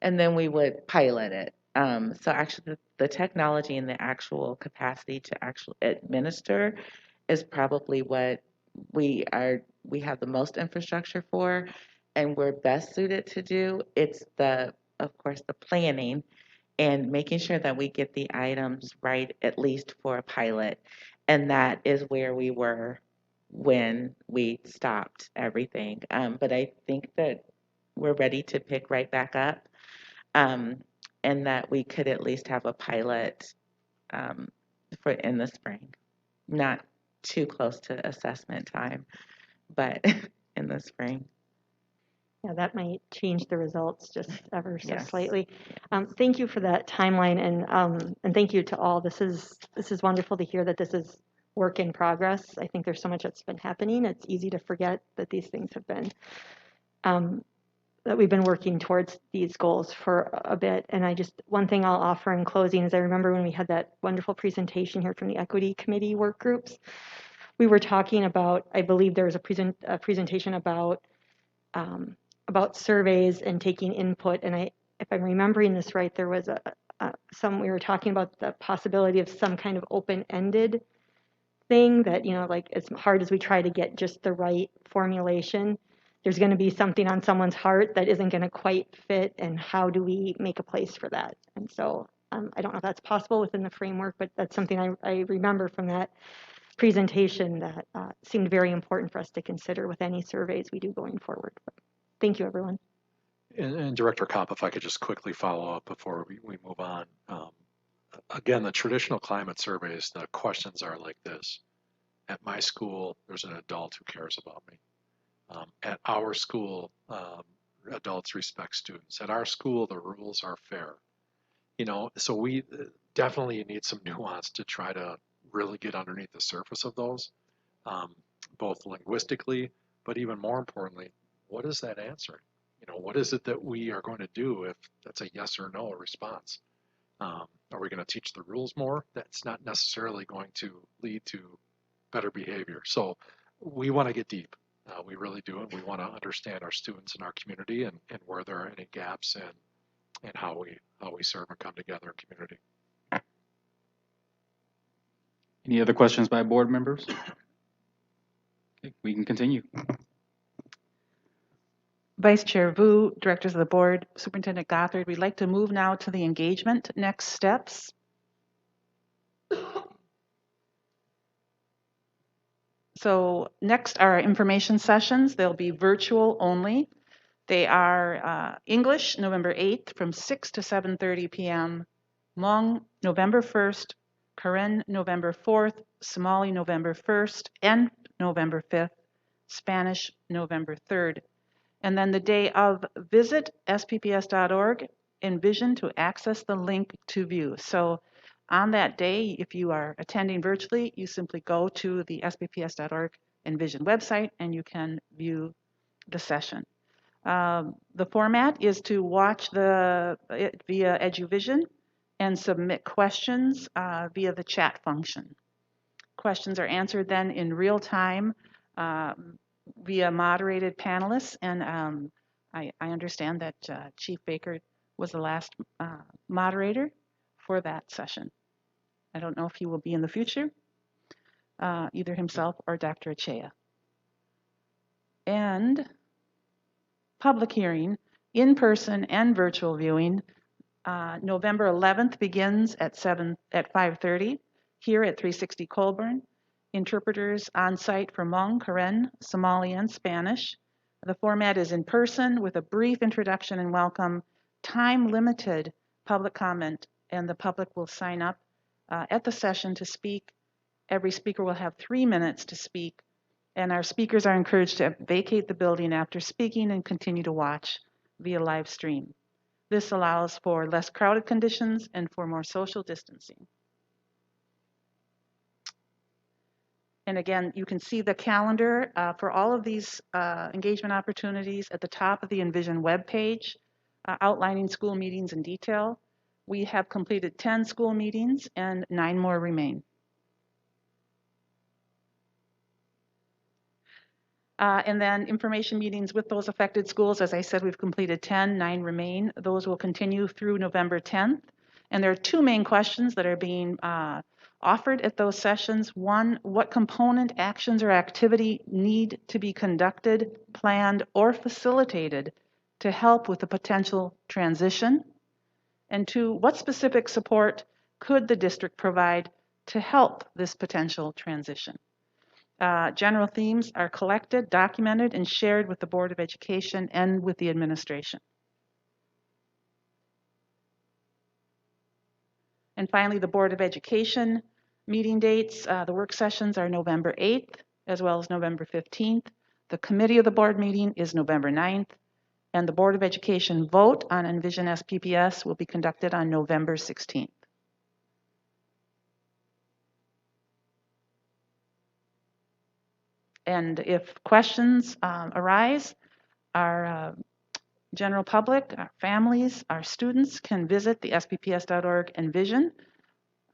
And then we would pilot it. So actually the technology and the actual capacity to actually administer is probably what we have the most infrastructure for, and we're best suited to do. It's of course, the planning and making sure that we get the items right, at least for a pilot. And that is where we were when we stopped everything. But I think that we're ready to pick right back up, and that we could at least have a pilot for in the spring. Not too close to assessment time, but in the spring. Yeah, that might change the results just ever so Yes. slightly. Thank you for that timeline, and thank you to all. This is wonderful to hear that this is work in progress. I think there's so much that's been happening. It's easy to forget that these things have been, that we've been working towards these goals for a bit. And one thing I'll offer in closing is I remember when we had that wonderful presentation here from the Equity Committee work groups, we were talking about, I believe there was a presentation about surveys and taking input. And if I'm remembering this right, there was we were talking about the possibility of some kind of open-ended thing that, like as hard as we try to get just the right formulation, there's going to be something on someone's heart that isn't going to quite fit, and how do we make a place for that? And so I don't know if that's possible within the framework, but that's something I remember from that presentation that seemed very important for us to consider with any surveys we do going forward. But thank you, everyone. And Director Kopp, if I could just quickly follow up before we move on. Again, the traditional climate surveys, the questions are like this. At my school, there's an adult who cares about me. At our school, adults respect students. At our school, the rules are fair. So we definitely need some nuance to try to really get underneath the surface of those, both linguistically, but even more importantly, what is that answering? What is it that we are going to do if that's a yes or no response? Are we going to teach the rules more? That's not necessarily going to lead to better behavior. So we want to get deep. We really do. And we want to understand our students and our community, and where there are any gaps and how we serve and come together in community. Any other questions by board members? Okay, we can continue. Vice Chair Vu, Directors of the Board, Superintendent Gothard, we'd like to move now to the engagement next steps. So next are information sessions. They'll be virtual only. They are English, November 8th from 6 to 7:30 p.m., Hmong, November 1st, Karen, November 4th, Somali, November 1st and November 5th, Spanish, November 3rd. And then the day of, visit spps.org, envision to access the link to view. So on that day, if you are attending virtually, you simply go to the spps.org envision website and you can view the session. The format is to watch it via EduVision and submit questions via the chat function. Questions are answered then in real time via moderated panelists, and I understand that Chief Baker was the last moderator for that session. I don't know if he will be in the future, either himself or Dr. Achea. And public hearing, in-person and virtual viewing, November 11th begins at 5:30 here at 360 Colburn. Interpreters on site for Hmong, Karen, Somali, and Spanish. The format is in person with a brief introduction and welcome, time-limited public comment, and the public will sign up at the session to speak. Every speaker will have 3 minutes to speak, and our speakers are encouraged to vacate the building after speaking and continue to watch via live stream. This allows for less crowded conditions and for more social distancing. And again, you can see the calendar for all of these engagement opportunities at the top of the Envision webpage, outlining school meetings in detail. We have completed 10 school meetings and 9 more remain. And then information meetings with those affected schools. As I said, we've completed 10, 9 remain. Those will continue through November 10th. And there are 2 main questions that are being offered at those sessions. One, what component actions or activity need to be conducted, planned, or facilitated to help with the potential transition? And 2, what specific support could the district provide to help this potential transition? General themes are collected, documented, and shared with the Board of Education and with the administration. And finally, the Board of Education meeting dates. The work sessions are November 8th as well as November 15th. The committee of the board meeting is November 9th, and the Board of Education vote on Envision SPPS will be conducted on November 16th. And if questions arise, our general public, our families, our students can visit the spps.org Envision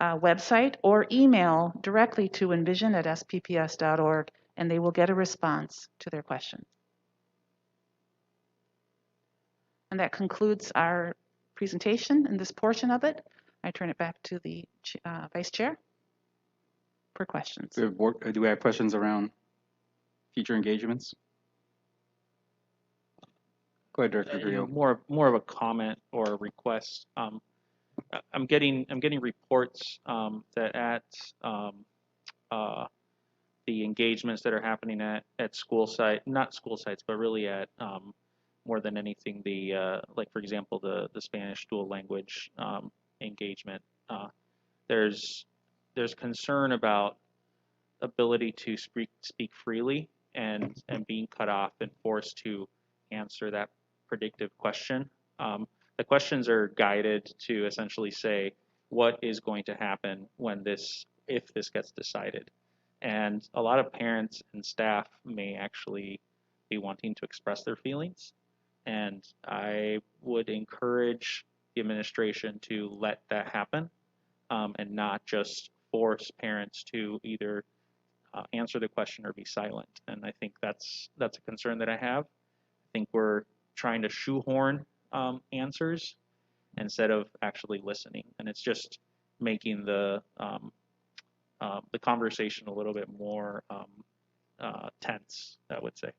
website or email directly to envision@spps.org, and they will get a response to their question. And that concludes our presentation in this portion of it. I turn it back to the Vice Chair for questions. Do we have questions around future engagements? Go ahead, Director Grillo. More of a comment or a request. I'm getting reports that at the engagements that are happening at school site, not school sites, but really at more than anything, the like for example the Spanish dual language engagement. There's concern about ability to speak freely and being cut off and forced to answer that predictive question. The questions are guided to essentially say what is going to happen if this gets decided. And a lot of parents and staff may actually be wanting to express their feelings. And I would encourage the administration to let that happen and not just force parents to either answer the question or be silent. And I think that's a concern that I have. I think we're trying to shoehorn answers instead of actually listening. And it's just making the conversation a little bit more tense, I would say.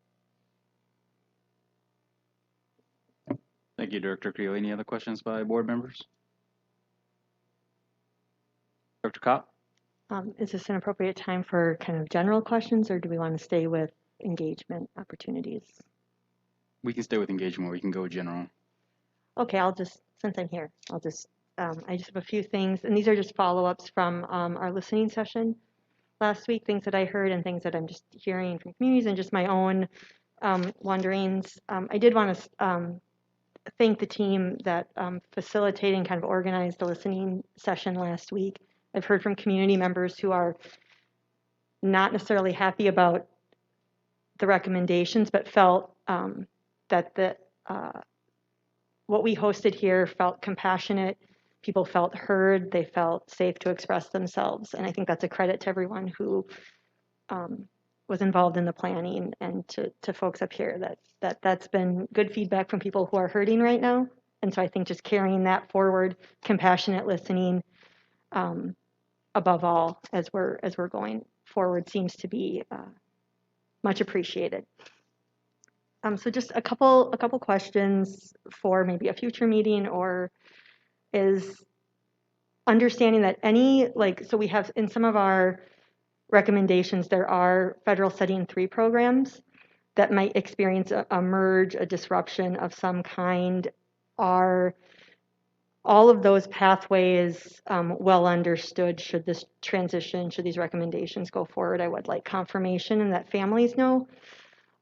Thank you, Director Creel. Any other questions by board members? Dr. Kopp? Is this an appropriate time for kind of general questions, or do we want to stay with engagement opportunities? We can stay with engagement, or we can go general. Okay, I'll just, since I'm here, I just have a few things, and these are just follow-ups from our listening session last week, things that I heard and things that I'm just hearing from communities and just my own wonderings. I did want to thank the team that facilitated and kind of organized the listening session last week. I've heard from community members who are not necessarily happy about the recommendations, but felt that what we hosted here felt compassionate. People felt heard. They felt safe to express themselves. And I think that's a credit to everyone who was involved in the planning, and to folks up here that's been good feedback from people who are hurting right now. And so I think just carrying that forward, compassionate listening, above all, as we're going forward, seems to be much appreciated. So just a couple questions for maybe a future meeting, or is understanding that so we have in some of our recommendations, there are federal Study 3 programs that might experience a merge, a disruption of some kind. Are all of those pathways well understood? Should this transition, should these recommendations go forward? I would like confirmation, and that families know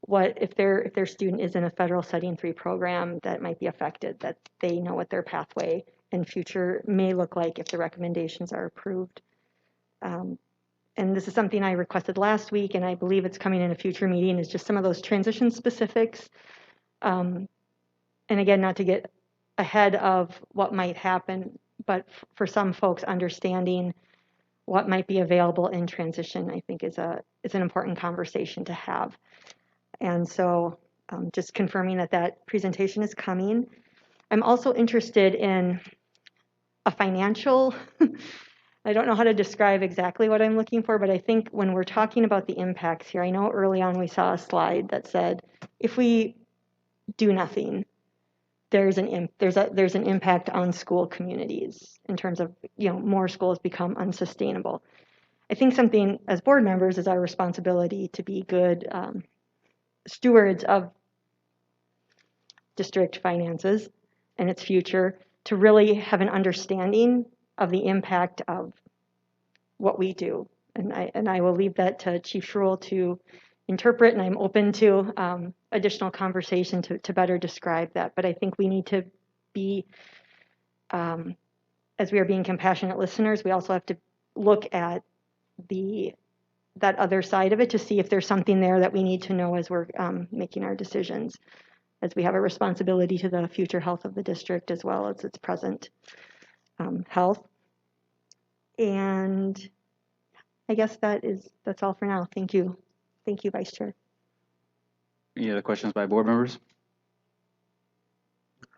what if their student is in a federal Study 3 program that might be affected, that they know what their pathway in future may look like if the recommendations are approved. And this is something I requested last week, and I believe it's coming in a future meeting, is just some of those transition specifics. And again, not to get ahead of what might happen, but for some folks, understanding what might be available in transition, I think is an important conversation to have. And so just confirming that presentation is coming. I'm also interested in a financial, I don't know how to describe exactly what I'm looking for, but I think when we're talking about the impacts here, I know early on we saw a slide that said, if we do nothing, there's an impact on school communities in terms of, more schools become unsustainable. I think something as board members is our responsibility to be good stewards of district finances and its future, to really have an understanding of the impact of what we do. And I will leave that to Chief Schruel to interpret, and I'm open to additional conversation to better describe that. But I think we need to be, as we are being compassionate listeners, we also have to look at that other side of it to see if there's something there that we need to know as we're making our decisions, as we have a responsibility to the future health of the district as well as its present health. And I guess that's all for now. Thank you. Thank you, Vice Chair. Any other questions by board members?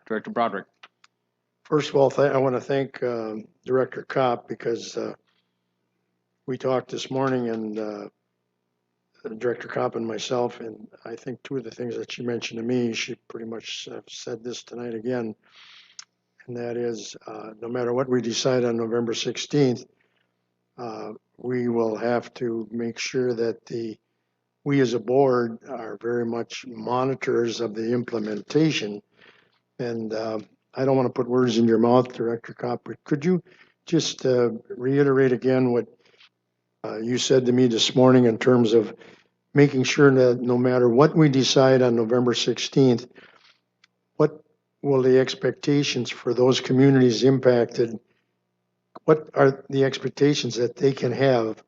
Director Broderick. First of all, I want to thank Director Kopp, because we talked this morning, and Director Kopp and myself, and I think two of the things that she mentioned to me, she pretty much said this tonight again, and that is no matter what we decide on November 16th, we will have to make sure that we as a board are very much monitors of the implementation. And I don't want to put words in your mouth, Director Kopp, but could you just reiterate again what you said to me this morning in terms of making sure that no matter what we decide on November 16th, what will the expectations for those communities impacted, what are the expectations that they can have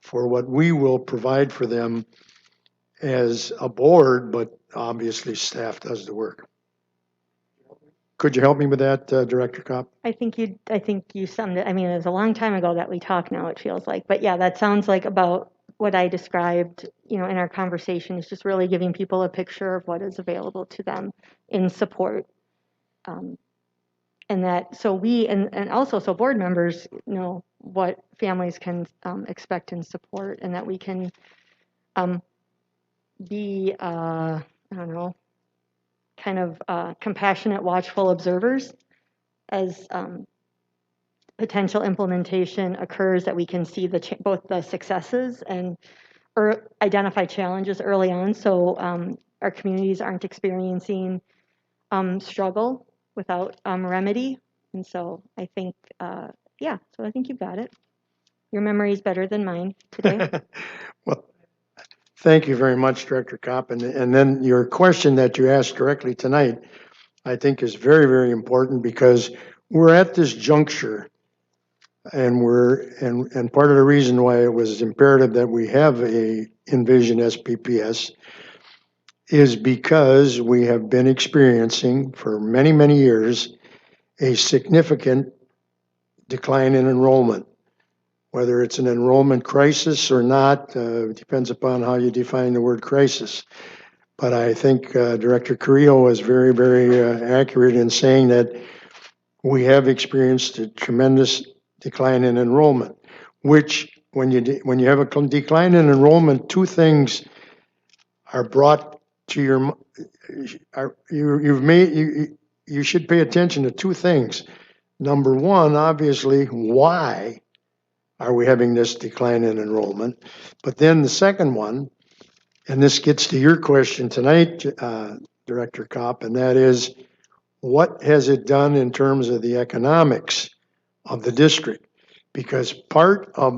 for what we will provide for them as a board, but obviously staff does the work. Could you help me with that, Director Kopp? I think you summed it. I mean, it was a long time ago that we talked now, it feels like. But yeah, that sounds like about what I described, in our conversation, is just really giving people a picture of what is available to them in support And that, so we, and also so board members know what families can expect and support, and that we can be, I don't know, kind of compassionate, watchful observers as potential implementation occurs, that we can see both the successes and or identify challenges early on, so our communities aren't experiencing struggle without remedy. And so I think, yeah, so I think you've got it. Your memory is better than mine today. Well, thank you very much, Director Kopp. And then your question that you asked directly tonight, I think is very, very important, because we're at this juncture, and and part of the reason why it was imperative that we have a Envision SPPS is because we have been experiencing for many, many years a significant decline in enrollment. Whether it's an enrollment crisis or not, depends upon how you define the word crisis. But I think Director Carrillo was very, very accurate in saying that we have experienced a tremendous decline in enrollment, which when you have a decline in enrollment, two things are brought to your, you should pay attention to two things. Number one, obviously, why are we having this decline in enrollment? But then the second one, and this gets to your question tonight, Director Kopp, and that is, what has it done in terms of the economics of the district? Because part of